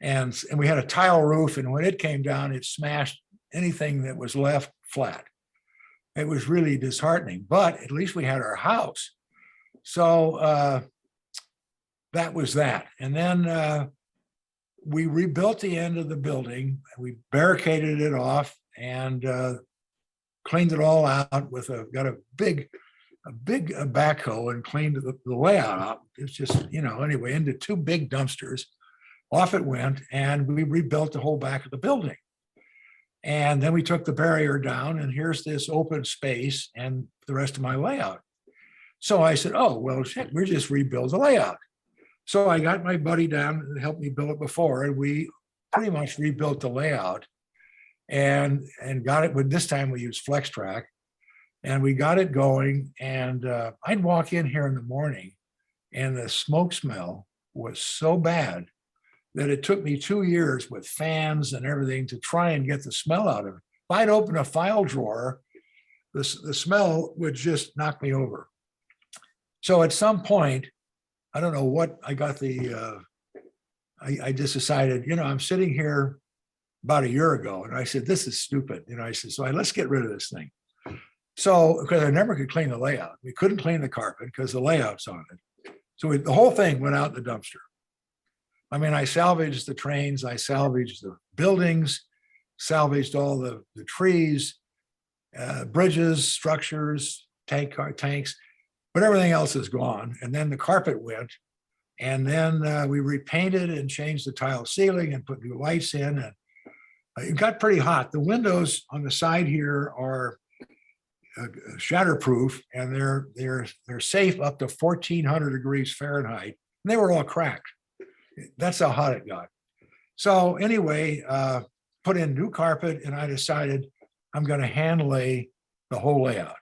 And we had a tile roof, and when it came down, it smashed anything that was left flat. It was really disheartening, but at least we had our house. So that was that. And then we rebuilt the end of the building. We barricaded it off and cleaned it all out with got a big backhoe and cleaned the layout up. It's just, anyway, into 2 big dumpsters. Off it went, and we rebuilt the whole back of the building. And then we took the barrier down, and here's this open space and the rest of my layout. So I said, oh, well, shit, we just rebuild the layout. So I got my buddy down and helped me build it before, and we pretty much rebuilt the layout and got it. With this time we used Flex Track, and we got it going. And I'd walk in here in the morning, and the smoke smell was so bad that it took me 2 years with fans and everything to try and get the smell out of it. If I'd open a file drawer, the smell would just knock me over. So at some point, I don't know what I got I just decided, I'm sitting here about a year ago, and I said, this is stupid. I said, so let's get rid of this thing. So, because I never could clean the layout. We couldn't clean the carpet because the layout's on it. So the whole thing went out in the dumpster. I mean, I salvaged the trains, I salvaged the buildings, salvaged all the trees, bridges, structures, tanks, but everything else is gone. And then the carpet went, and then we repainted and changed the tile ceiling and put new lights in. And it got pretty hot. The windows on the side here are shatterproof, and they're safe up to 1400 degrees Fahrenheit. And they were all cracked. That's how hot it got. So anyway, put in new carpet, and I decided I'm going to hand lay the whole layout.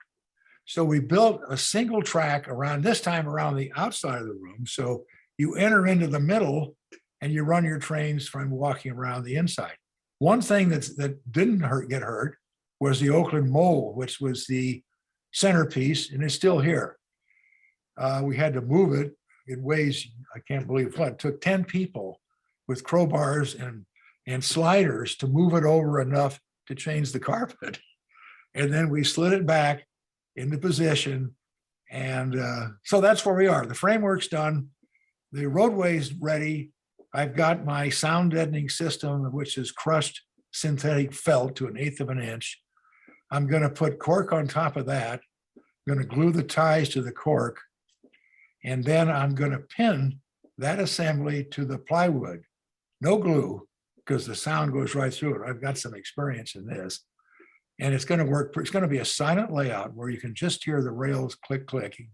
So we built a single track around, this time around the outside of the room. So you enter into the middle and you run your trains from walking around the inside. One thing that didn't get hurt was the Oakland mole, which was the centerpiece, and it's still here. We had to move it. It weighs, I can't believe what, it took 10 people with crowbars and sliders to move it over enough to change the carpet. And then we slid it back into position. And so that's where we are. The framework's done. The roadway's ready. I've got my sound deadening system, which is crushed synthetic felt to 1/8 of an inch. I'm going to put cork on top of that. I'm going to glue the ties to the cork. And then I'm going to pin that assembly to the plywood. No glue, because the sound goes right through it. I've got some experience in this. And it's going to work. It's going to be a silent layout where you can just hear the rails clicking.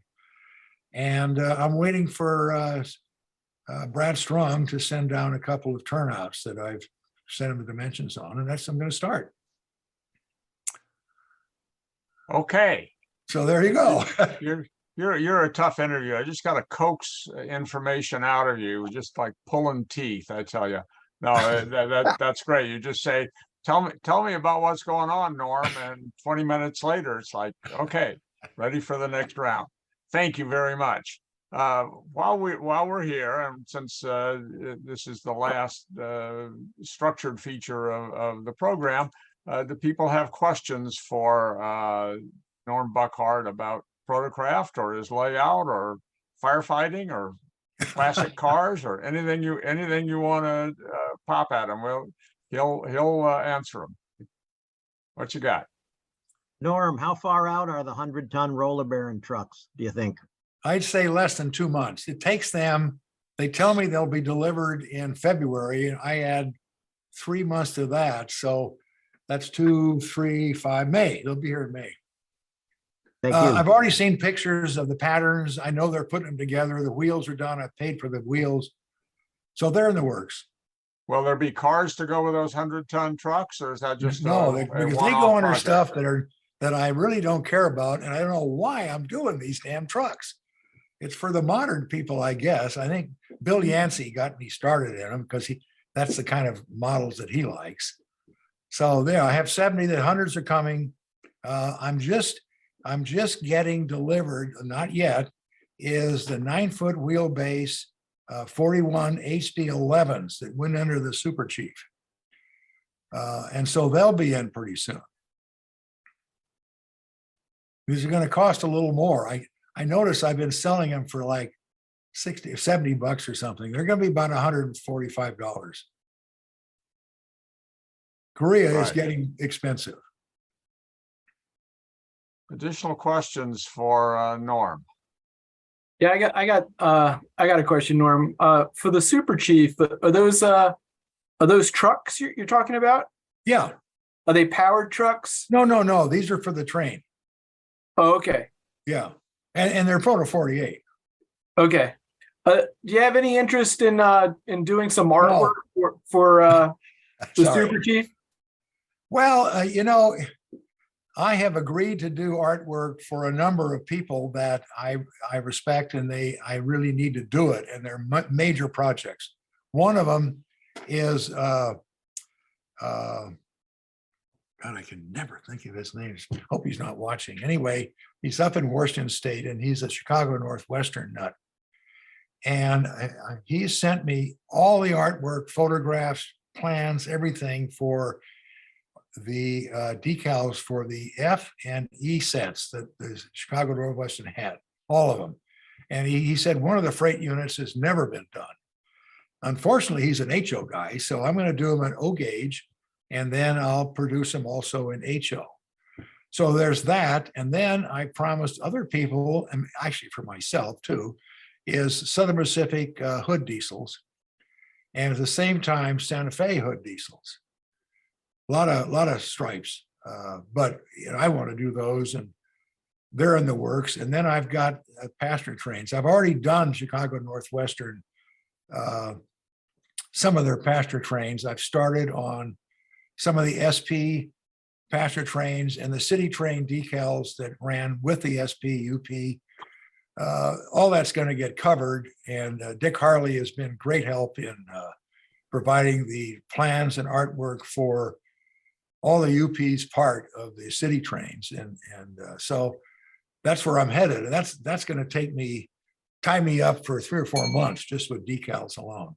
And I'm waiting for Brad Strong to send down a couple of turnouts that I've sent him the dimensions on, and I'm going to start. Okay. So there you go. You're a tough interview. I just got to coax information out of you, just like pulling teeth, I tell you. No, that's great. You just say, tell me about what's going on, Norm. And 20 minutes later, it's like, okay, ready for the next round. Thank you very much. While we're here, and since this is the last structured feature of the program, do people have questions for Norm Buckhart about Protocraft or his layout or firefighting or classic cars or anything you want to pop at him? Well, he'll answer them. What you got? Norm, how far out are the 100-ton roller bearing trucks, do you think? I'd say less than 2 months. It takes them They tell me they'll be delivered in February, and I add 3 months to that. So that's 2, 3, 5, May. They'll be here in May. Thank you. I've already seen pictures of the patterns. I know they're putting them together. The wheels are done. I paid for the wheels. So they're in the works. Will there be cars to go with those 100-ton trucks, or is that just No, a because they one-off go under project? stuff that I really don't care about, and I don't know why I'm doing these damn trucks. It's for the modern people, I guess. I think Bill Yancey got me started in them because that's the kind of models that he likes. So there, I have 70. The hundreds are coming. I'm just getting delivered, not yet, is the 9-foot wheelbase 41 HD11s that went under the Super Chief. And so they'll be in pretty soon. These are going to cost a little more. I notice I've been selling them for like 60 or 70 bucks or something. They're going to be about $145. Korea is Right. getting expensive. Additional questions for Norm? Yeah, I got a question, Norm. For the Super Chief, are those trucks you're talking about? Yeah. Are they powered trucks? No. These are for the train. Oh, okay. Yeah. And they're Proto 48. Okay. Do you have any interest in doing some artwork for the Sorry. Super Chief? Well, I have agreed to do artwork for a number of people that I respect, and I really need to do it, and they're major projects. One of them is God, I can never think of his name. Hope he's not watching. Anyway, he's up in Washington State, and he's a Chicago Northwestern nut. And he sent me all the artwork, photographs, plans, everything for the decals for the F and E sets that the Chicago Northwestern had, all of them. And he said one of the freight units has never been done. Unfortunately, he's an HO guy, so I'm going to do them in O gauge, and then I'll produce them also in HO. So there's that. And then I promised other people, and actually for myself too, is Southern Pacific hood diesels, and at the same time Santa Fe hood diesels. A lot of stripes, but I want to do those, and they're in the works. And then I've got passenger trains. I've already done Chicago Northwestern, some of their passenger trains. I've started on some of the SP passenger trains and the city train decals that ran with the SP, UP. All that's going to get covered. And Dick Harley has been great help in providing the plans and artwork for all the UP's part of the city trains. And so that's where I'm headed. And that's going to tie me up for 3 or 4 months just with decals alone.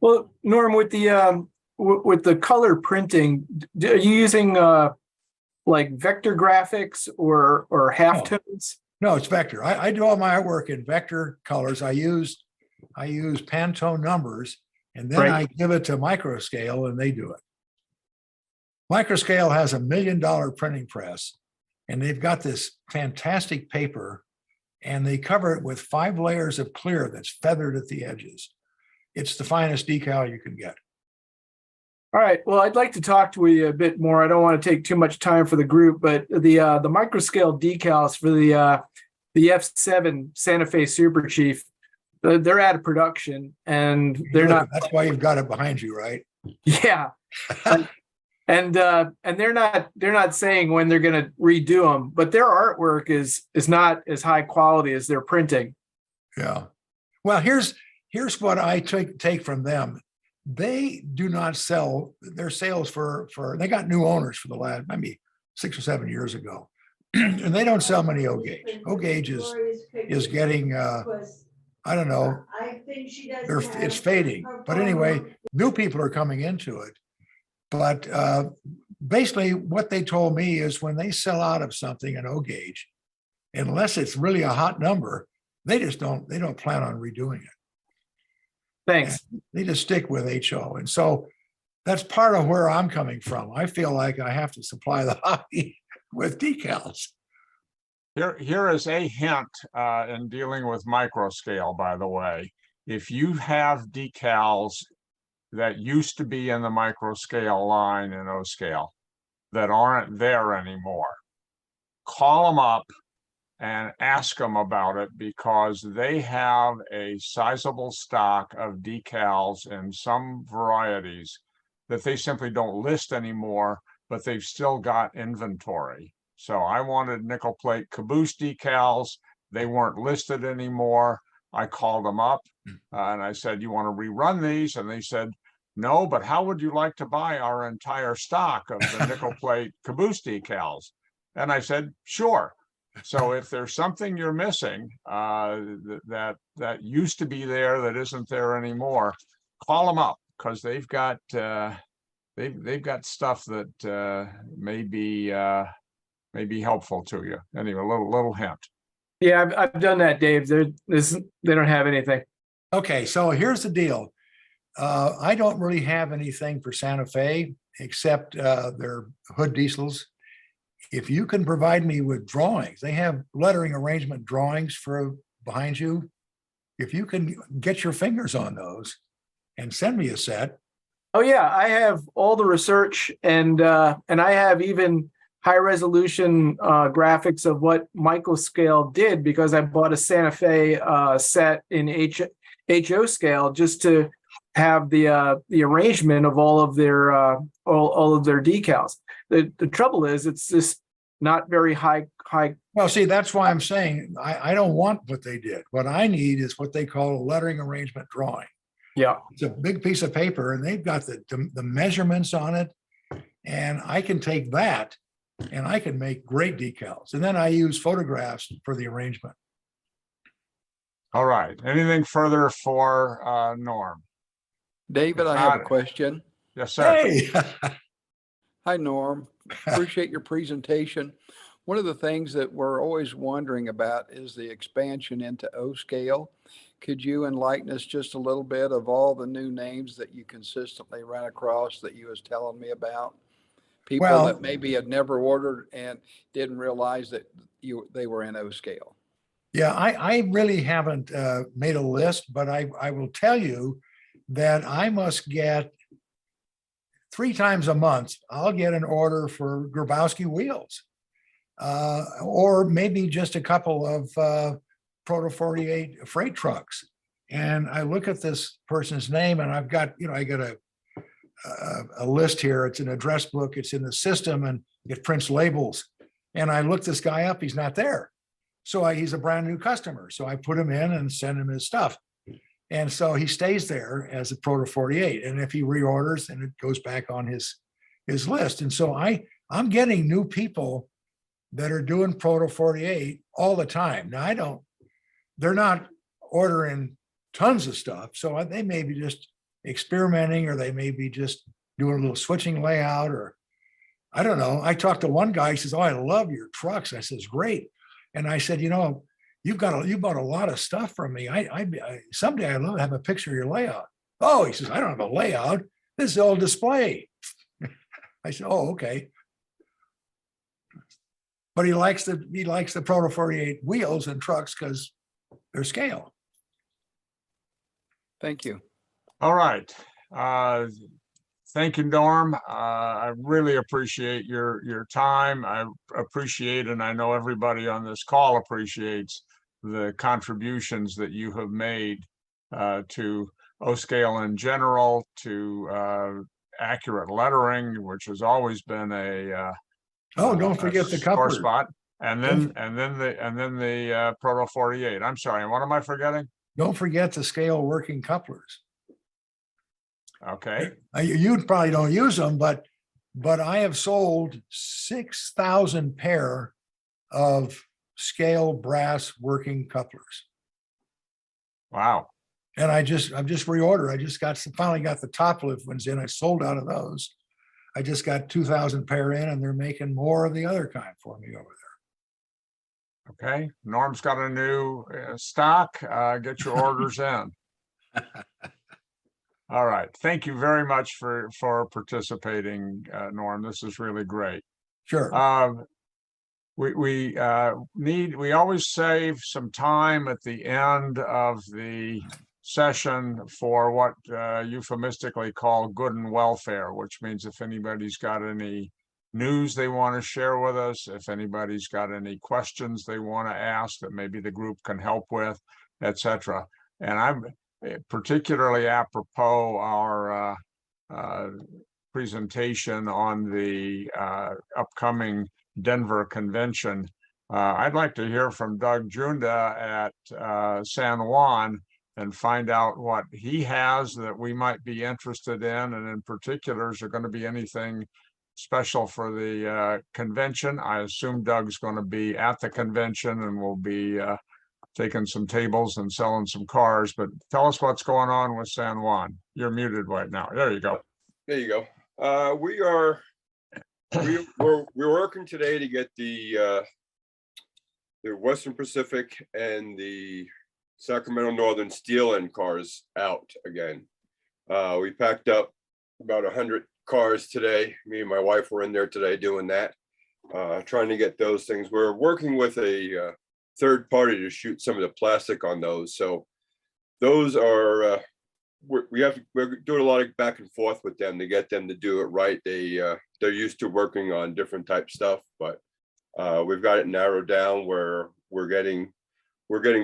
Well, Norm, with the color printing, are you using like vector graphics or halftones? No, it's vector. I do all my artwork in vector colors. I use Pantone numbers, and then I give it to Microscale and they do it. Microscale has $1 million printing press, and they've got this fantastic paper, and they cover it with 5 layers of clear that's feathered at the edges. It's the finest decal you can get. All right. Well, I'd like to talk to you a bit more. I don't want to take too much time for the group, but the Microscale decals for the F7 Santa Fe Super Chief, they're out of production, and they're not. That's why you've got it behind you, right? Yeah. And they're not saying when they're going to redo them, but their artwork is not as high quality as their printing. Yeah. Well, here's what I take from them. They do not sell their sales for they got new owners for the last maybe 6 or 7 years ago, and they don't sell many O gauge. O gauge is getting I don't know. It's fading. But anyway, new people are coming into it. But basically what they told me is when they sell out of something in O gauge, unless it's really a hot number, they don't plan on redoing it. Thanks. And they just stick with HO. And so that's part of where I'm coming from. I feel like I have to supply the hobby with decals. Here is a hint in dealing with Microscale, by the way. if you have decals that used to be in the micro scale line in O scale that aren't there anymore, call them up and ask them about it, because they have a sizable stock of decals in some varieties that they simply don't list anymore, but they've still got inventory. So I wanted nickel plate caboose decals. They weren't listed anymore. I called them up and I said, you want to rerun these? And they said, no, but how would you like to buy our entire stock of the nickel plate caboose decals? And I said, sure. So if there's something you're missing that used to be there that isn't there anymore, call them up, because they've got stuff that may be helpful to you. Anyway, a little hint. Yeah, I've done that, Dave. They don't have anything. Okay, so here's the deal. I don't really have anything for Santa Fe except their hood diesels. If you can provide me with drawings, they have lettering arrangement drawings for behind you. If you can get your fingers on those and send me a set. Oh yeah, I have all the research, and I have even high resolution graphics of what micro scale did, because I bought a Santa Fe set in HO scale just to have the arrangement of all of their decals. The trouble is, it's just not very high. Well, see, that's why I'm saying I don't want what they did. What I need is what they call a lettering arrangement drawing. Yeah, it's a big piece of paper, and they've got the measurements on it, and I can take that and I can make great decals. And then I use photographs for the arrangement. All right. Anything further for Norm? David, I have a question. Yes, sir. Hey. Hi, Norm. Appreciate your presentation. One of the things that we're always wondering about is the expansion into O scale. Could you enlighten us just a little bit of all the new names that you consistently run across that you was telling me about? People that maybe had never ordered and didn't realize that they were in O scale. Yeah, I really haven't made a list, but I will tell you that I must get 3 times a month, I'll get an order for Grabowski wheels, or maybe just a couple of Proto 48 freight trucks. And I look at this person's name, and I've got, I got a list here. It's an address book. It's in the system, and it prints labels. And I look this guy up. He's not there. So he's a brand new customer. So I put him in and send him his stuff. And so he stays there as a Proto 48. And if he reorders, then it goes back on his list. And so I'm getting new people that are doing Proto 48 all the time. Now they're not ordering tons of stuff. So they may be just experimenting, or they may be just doing a little switching layout, or I don't know. I talked to one guy, he says, "Oh, I love your trucks." I says, "Great." And I said, you bought a lot of stuff from me. Someday I'd love to have a picture of your layout. Oh, he says, "I don't have a layout. This is all display." I said, "Oh, okay." But he likes the Proto 48 wheels and trucks because they're scale. Thank you. All right. Thank you, Norm. I really appreciate your time. I appreciate, and I know everybody on this call appreciates, the contributions that you have made to O-scale in general, to accurate lettering, which has always been a don't forget the sore couplers. spot, and then the Proto 48. I'm sorry, what am I forgetting? Don't forget the scale working couplers. Okay. You probably don't use them, but I have sold 6,000 pair of scale brass working couplers. Wow. And I've just reordered. I just finally got the top lift ones in. I sold out of those. I just got 2,000 pair in, and they're making more of the other kind for me over there. Okay. Norm's got a new stock. Get your orders in. All right. Thank you very much for participating, Norm. This is really great. Sure. We always save some time at the end of the session for what euphemistically call good and welfare, which means if anybody's got any news they want to share with us, if anybody's got any questions they want to ask that maybe the group can help with, etc. And I'm particularly apropos our presentation on the upcoming Denver convention. I'd like to hear from Doug Junda at San Juan and find out what he has that we might be interested in. And in particular, is there going to be anything special for the convention? I assume Doug's going to be at the convention and will be taking some tables and selling some cars, but tell us what's going on with San Juan. You're muted right now. There you go. There you go. We're working today to get the Western Pacific and the Sacramento Northern Steel End cars out again. We packed up about 100 cars today. Me and my wife were in there today doing that, trying to get those things. We're working with a third party to shoot some of the plastic on those. So those are, we're doing a lot of back and forth with them to get them to do it right. They're used to working on different type stuff, but we've got it narrowed down where we're getting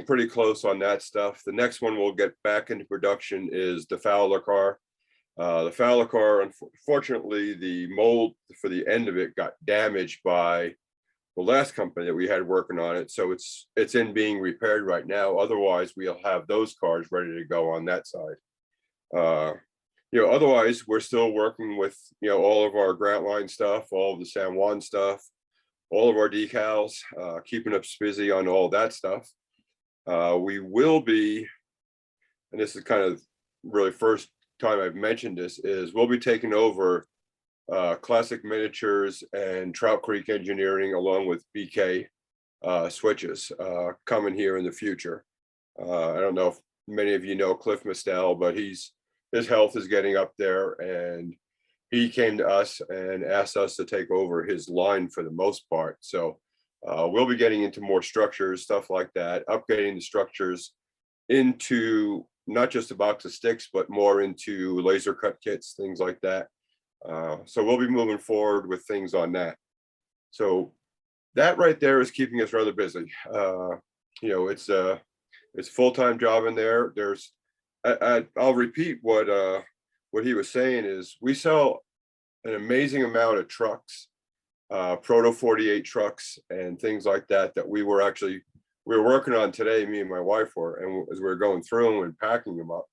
pretty close on that stuff. The next one we'll get back into production is the Fowler car. The Fowler car, unfortunately, the mold for the end of it got damaged by the last company that we had working on it. So it's in being repaired right now. Otherwise, we'll have those cars ready to go on that side. Otherwise, we're still working with, all of our Grant Line stuff, all of the San Juan stuff, all of our decals, keeping us busy on all that stuff. We will be, and this is kind of really first time I've mentioned this, is we'll be taking over Classic Miniatures and Trout Creek Engineering along with BK switches coming here in the future. I don't know if many of you know Cliff Mistel, but his health is getting up there, and he came to us and asked us to take over his line for the most part. So we'll be getting into more structures, stuff like that, upgrading the structures into not just a box of sticks, but more into laser cut kits, things like that. So we'll be moving forward with things on that. So that right there is keeping us rather busy. It's a full-time job in there. I'll repeat what he was saying is we sell an amazing amount of trucks, Proto 48 trucks and things like that we were working on today, me and my wife were, and as we were going through them and packing them up,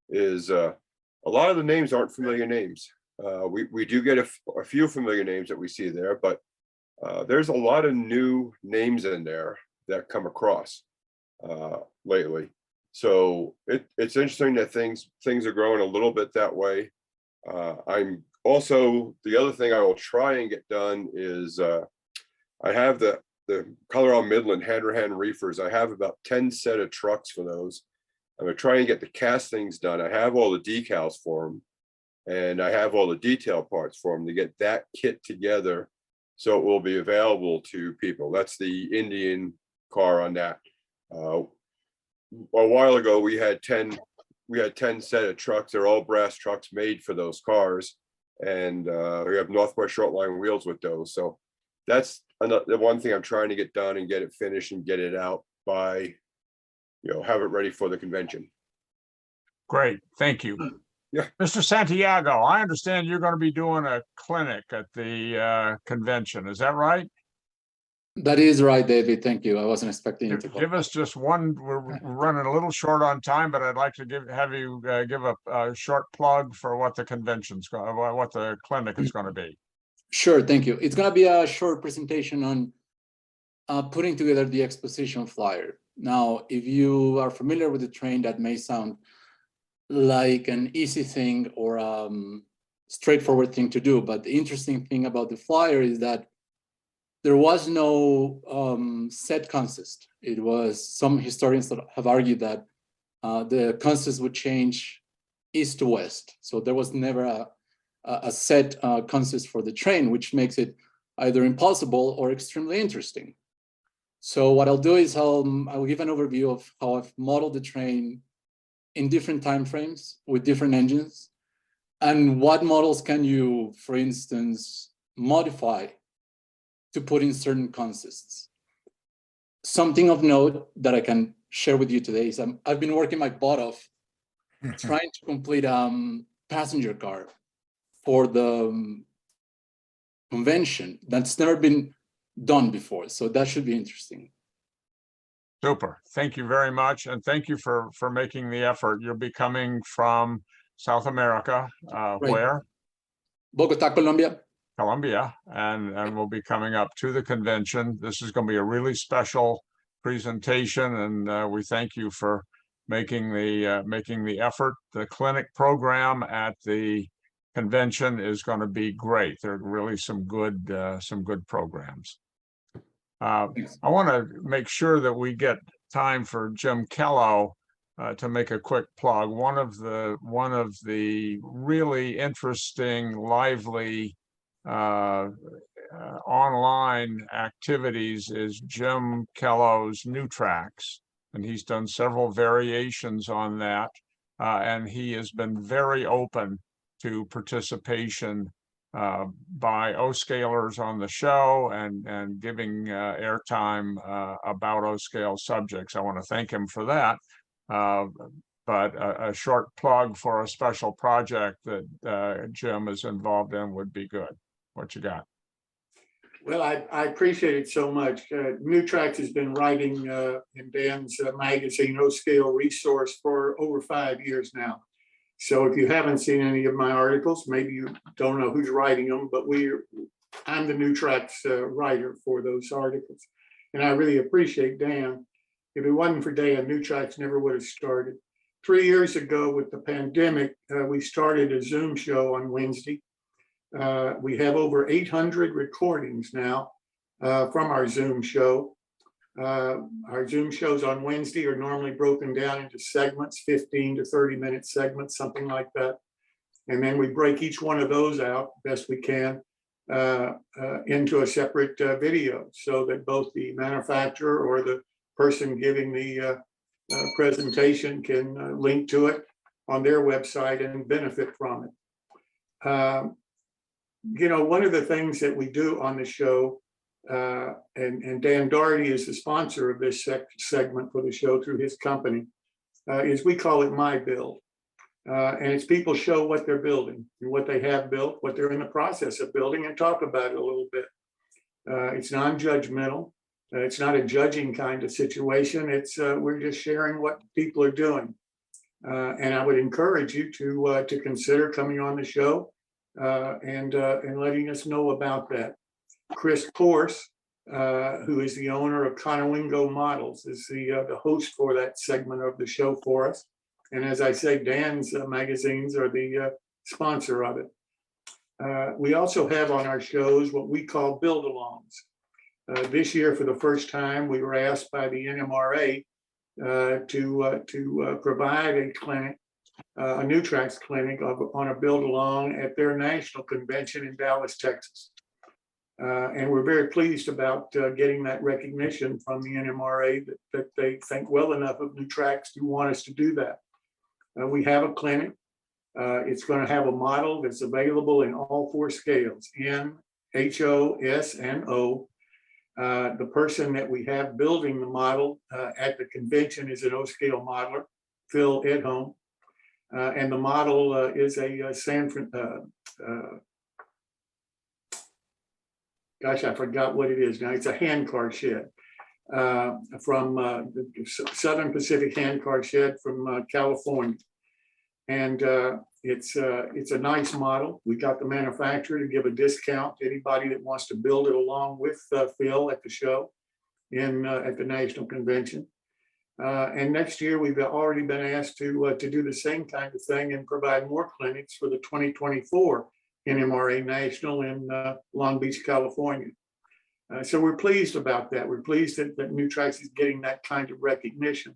is a lot of the names aren't familiar names. We do get a few familiar names that we see there, but there's a lot of new names in there that come across lately. So it's interesting that things are growing a little bit that way. I'm also, the other thing I will try and get done is I have the Colorado Midland hand reefers. I have about 10 set of trucks for those. I'm gonna try and get the castings done. I have all the decals for them, and I have all the detail parts for them to get that kit together so it will be available to people. That's the Indian car on that. A while ago, we had 10 set of trucks. They're all brass trucks made for those cars, and we have Northwest Shortline wheels with those. So that's the one thing I'm trying to get done and get it finished and get it out by, have it ready for the convention. Great, thank you. Yeah. Mr. Santiago, I understand you're going to be doing a clinic at the convention. Is that right? That is right, David. Thank you. I wasn't expecting you to give us just one. We're running a little short on time, but I'd like to have you give a short plug for what the what the clinic is going to be. Sure, thank you. It's going to be a short presentation on putting together the exposition flyer. Now, if you are familiar with the train, that may sound like an easy thing or straightforward thing to do, but the interesting thing about the flyer is that there was no set consist. It was, some historians that have argued that the consist would change east to west. So there was never a set consist for the train, which makes it either impossible or extremely interesting. So what I'll do is I'll give an overview of how I've modeled the train in different timeframes with different engines? And what models can you, for instance, modify to put in certain consists? Something of note that I can share with you today is I've been working my butt off trying to complete passenger car for the convention. That's never been done before, so that should be interesting. Super. Thank you very much. And thank you for making the effort. You'll be coming from South America, where? Bogota, Colombia. Colombia, and we'll be coming up to the convention. This is going to be a really special presentation, and we thank you for making the effort. The clinic program at the convention is going to be great. There are really some good programs. I want to make sure that we get time for Jim Kello to make a quick plug. One of the really interesting, lively online activities is Jim Kello's New Tracks, and he's done several variations on that, and he has been very open to participation by O-scalers on the show and giving airtime about O-scale subjects. I want to thank him for that. But a short plug for a special project that Jim is involved in would be good. What you got? Well, I appreciate it so much. New Tracks has been writing in Dan's magazine, O-Scale Resource, for over 5 years now. So if you haven't seen any of my articles, maybe you don't know who's writing them, but I'm the New Tracks writer for those articles. And I really appreciate Dan. If it wasn't for Dan, New Tracks never would have started. 3 years ago with the pandemic, we started a Zoom show on Wednesday. We have over 800 recordings now from our Zoom show. Our Zoom shows on Wednesday are normally broken down into segments, 15 to 30-minute segments, something like that. And then we break each one of those out best we can into a separate video so that both the manufacturer or the person giving the presentation can link to it on their website and benefit from it. One of the things that we do on the show, and Dan Doherty is the sponsor of this segment for the show through his company, is we call it My Build. And it's people show what they're building and what they have built, what they're in the process of building, and talk about it a little bit. It's non-judgmental. It's not a judging kind of situation. It's we're just sharing what people are doing. And I would encourage you to consider coming on the show and letting us know about that. Chris Corse, who is the owner of Conowingo Models, is the host for that segment of the show for us. And as I say, Dan's magazines are the sponsor of it. We also have on our shows what we call build-alongs. This year, for the first time, we were asked by the NMRA to provide a clinic, a New Tracks clinic on a build-along at their national convention in Dallas, Texas. And we're very pleased about getting that recognition from the NMRA that they think well enough of New Tracks to want us to do that. We have a clinic. It's going to have a model that's available in all 4 scales, N, H, O, S, and O. The person that we have building the model at the convention is an O-scale modeler, Phil Edholm. And the model is a gosh, I forgot what it is now. It's a handcar shed from the Southern Pacific Handcar Shed from California. And it's a nice model. We got the manufacturer to give a discount to anybody that wants to build it along with Phil at the show at the national convention. And next year, we've already been asked to do the same kind of thing and provide more clinics for the 2024 NMRA National in Long Beach, California. So we're pleased about that. We're pleased that New Tracks is getting that kind of recognition.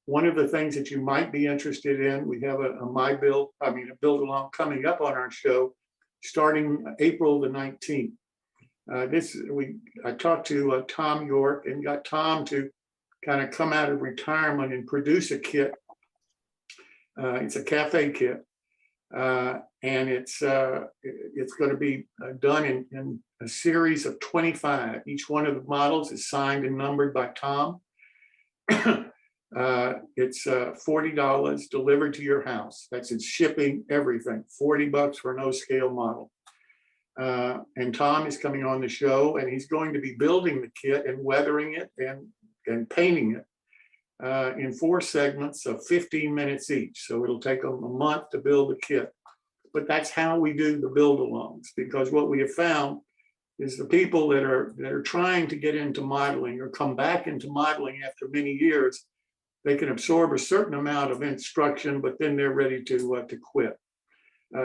One of the things that you might be interested in, we have a build-along coming up on our show starting April the 19th. I talked to Tom York and got Tom to kind of come out of retirement and produce a kit It's a cafe kit. And it's going to be done in a series of 25. Each one of the models is signed and numbered by Tom. It's $40 delivered to your house. That's its shipping, everything. $40 for an O-scale model. And Tom is coming on the show, and he's going to be building the kit and weathering it and painting it in 4 segments of 15 minutes each. So it'll take them a month to build the kit. But that's how we do the build-alongs, because what we have found is the people that are trying to get into modeling or come back into modeling after many years, they can absorb a certain amount of instruction, but then they're ready to quit.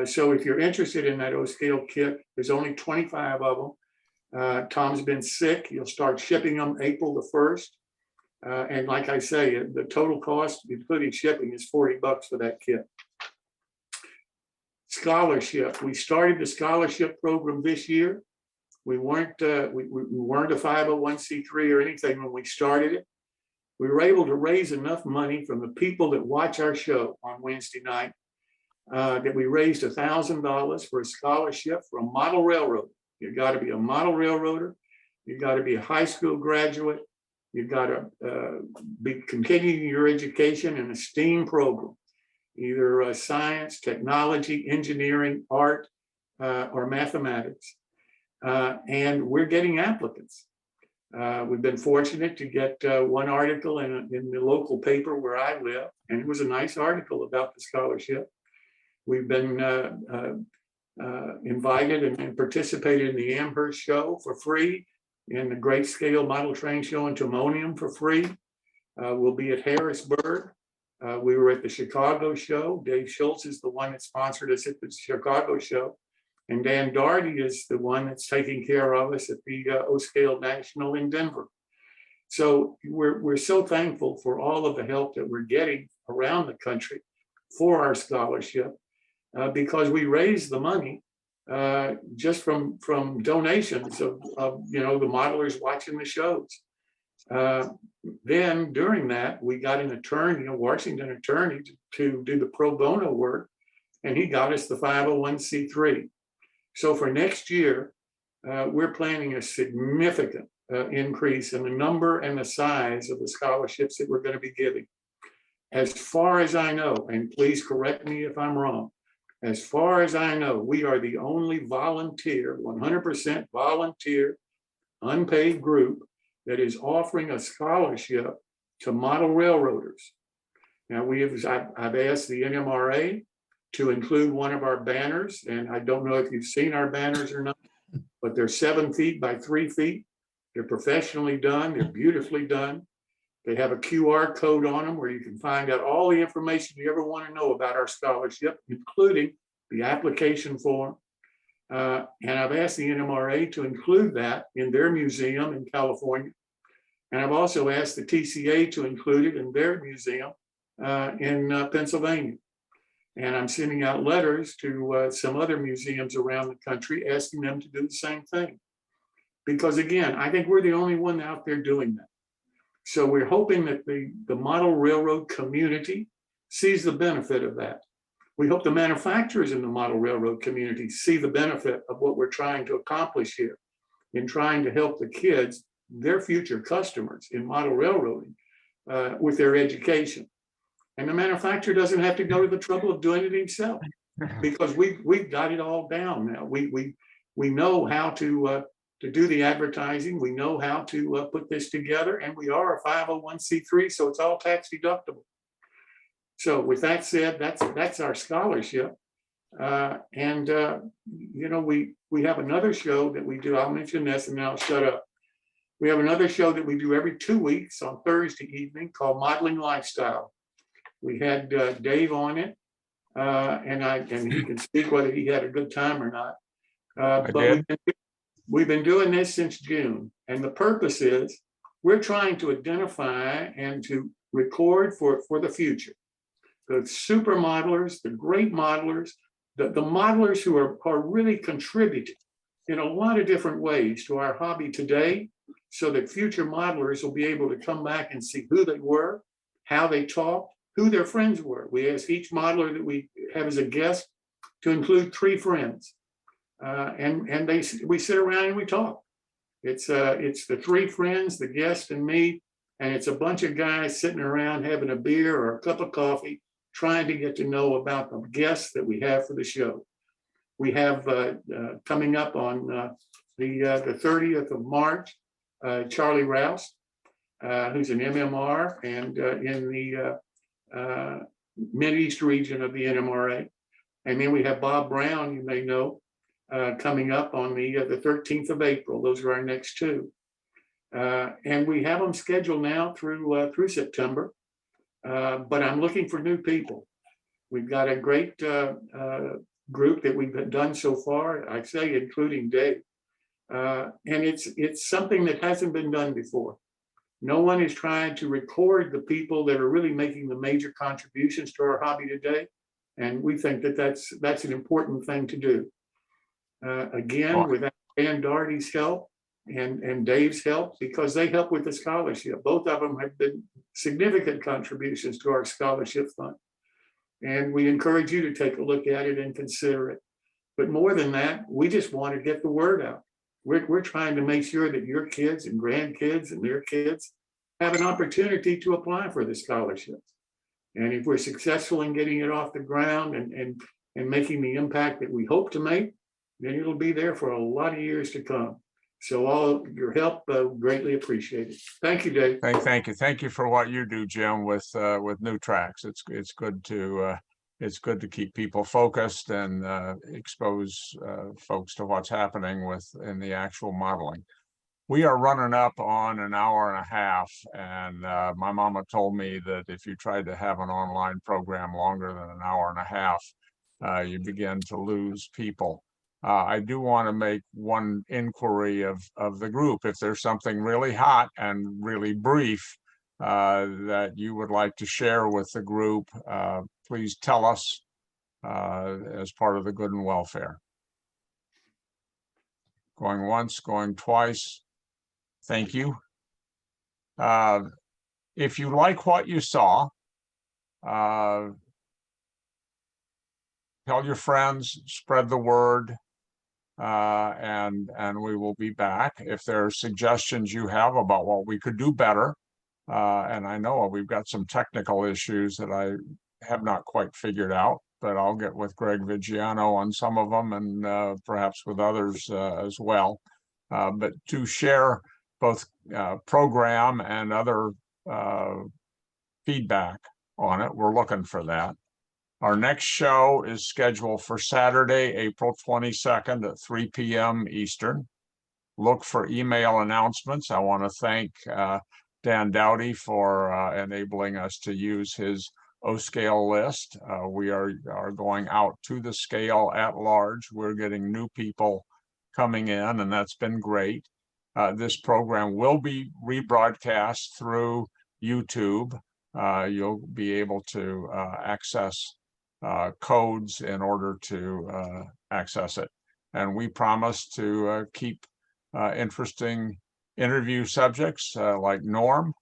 So if you're interested in that O-scale kit, there's only 25 of them. Tom's been sick. He'll start shipping them April the 1st. And like I say, the total cost, including shipping, is $40 for that kit. Scholarship. We started the scholarship program this year. We weren't a 501c3 or anything when we started it. We were able to raise enough money from the people that watch our show on Wednesday night that we raised $1,000 for a scholarship for a model railroader. You've got to be a model railroader. You've got to be a high school graduate. You've got to be continuing your education in a STEAM program, either science, technology, engineering, art, or mathematics. And we're getting applicants. We've been fortunate to get one article in the local paper where I live, and it was a nice article about the scholarship. We've been invited and participated in the Amherst show for free, in the Great Scale Model Train Show in Timonium for free. We'll be at Harrisburg. We were at the Chicago show. Dave Schultz is the one that sponsored us at the Chicago show. And Dan Daugherty is the one that's taking care of us at the O-Scale National in Denver. So we're so thankful for all of the help that we're getting around the country for our scholarship, because we raise the money just from donations of the modelers watching the shows. Then during that, we got an attorney, a Washington attorney, to do the pro bono work, and he got us the 501c3. So for next year, we're planning a significant increase in the number and the size of the scholarships that we're going to be giving. As far as I know, and please correct me if I'm wrong, as far as I know, we are the only volunteer, 100% volunteer, unpaid group that is offering a scholarship to model railroaders. Now I've asked the NMRA to include one of our banners, and I don't know if you've seen our banners or not, but they're 7 feet by 3 feet. They're professionally done. They're beautifully done. They have a QR code on them where you can find out all the information you ever want to know about our scholarship, including the application form. And I've asked the NMRA to include that in their museum in California. And I've also asked the TCA to include it in their museum in Pennsylvania. And I'm sending out letters to some other museums around the country asking them to do the same thing. Because again, I think we're the only one out there doing that. So we're hoping that the model railroad community sees the benefit of that. We hope the manufacturers in the model railroad community see the benefit of what we're trying to accomplish here in trying to help the kids, their future customers in model railroading, with their education. And the manufacturer doesn't have to go to the trouble of doing it himself, because we've got it all down now. We know how to do the advertising. We know how to put this together, and we are a 501c3, so it's all tax deductible. So with that said, that's our scholarship. And we have another show that we do. I'll mention this and then I'll shut up. We have another show that we do every 2 weeks on Thursday evening called Modeling Lifestyle. We had Dave on it, and he can speak whether he had a good time or not. But we've been doing this since June, and the purpose is we're trying to identify and to record for the future. The super modelers, the great modelers, the modelers who are really contributing in a lot of different ways to our hobby today, so that future modelers will be able to come back and see who they were, how they talked, who their friends were. We asked each modeler that we have as a guest to include 3 friends. And we sit around and we talk. It's the 3 friends, the guest and me, and it's a bunch of guys sitting around having a beer or a cup of coffee, trying to get to know about the guests that we have for the show. We have coming up on the 30th of March, Charlie Rouse, who's an MMR and in the Mideast region of the NMRA. And then we have Bob Brown, you may know, coming up on the 13th of April. Those are our next 2. And we have them scheduled now through September. But I'm looking for new people. We've got a great group that we've done so far, I'd say, including Dave. And it's something that hasn't been done before. No one is trying to record the people that are really making the major contributions to our hobby today. And we think that that's an important thing to do. Again, with Dan Doherty's help and Dave's help, because they help with the scholarship. Both of them have been significant contributions to our scholarship fund. And we encourage you to take a look at it and consider it. But more than that, we just want to get the word out. We're trying to make sure that your kids and grandkids and their kids have an opportunity to apply for the scholarships. And if we're successful in getting it off the ground and making the impact that we hope to make, then it'll be there for a lot of years to come. So all your help, greatly appreciated. Thank you, Dave. Thank you for what you do, Jim, with New Tracks. It's good to keep people focused and expose folks to what's happening in the actual modeling. We are running up on an hour and a half, and my mama told me that if you tried to have an online program longer than an hour and a half, you begin to lose people. I do want to make one inquiry of the group. If there's something really hot and really brief that you would like to share with the group, please tell us as part of the good and welfare. Going once, going twice. Thank you. If you like what you saw, tell your friends, spread the word. And we will be back. If there are suggestions you have about what we could do better, and I know we've got some technical issues that I have not quite figured out, but I'll get with Greg Vigiano on some of them and perhaps with others as well. But to share both program and other feedback on it, we're looking for that. Our next show is scheduled for Saturday, April 22nd at 3 p.m. Eastern. Look for email announcements. I want to thank Dan Dowdy for enabling us to use his O-scale list. We are going out to the scale at large. We're getting new people coming in, and that's been great. This program will be rebroadcast through YouTube. You'll be able to access codes in order to access it. And we promise to keep interesting interview subjects like Norm.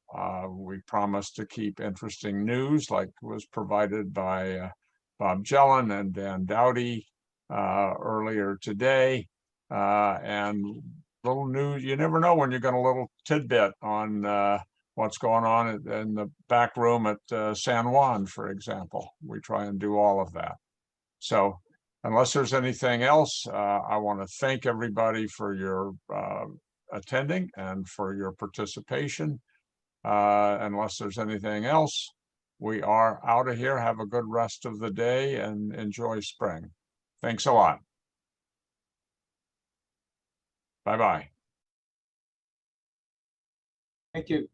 We promise to keep interesting news like was provided by Bob Jellin and Dan Dowdy earlier today. And little news, you never know when you're going to little tidbit on what's going on in the back room at San Juan, for example. We try and do all of that. So unless there's anything else, I want to thank everybody for your attending and for your participation. Unless there's anything else, we are out of here. Have a good rest of the day and enjoy spring. Thanks a lot. Bye-bye. Thank you.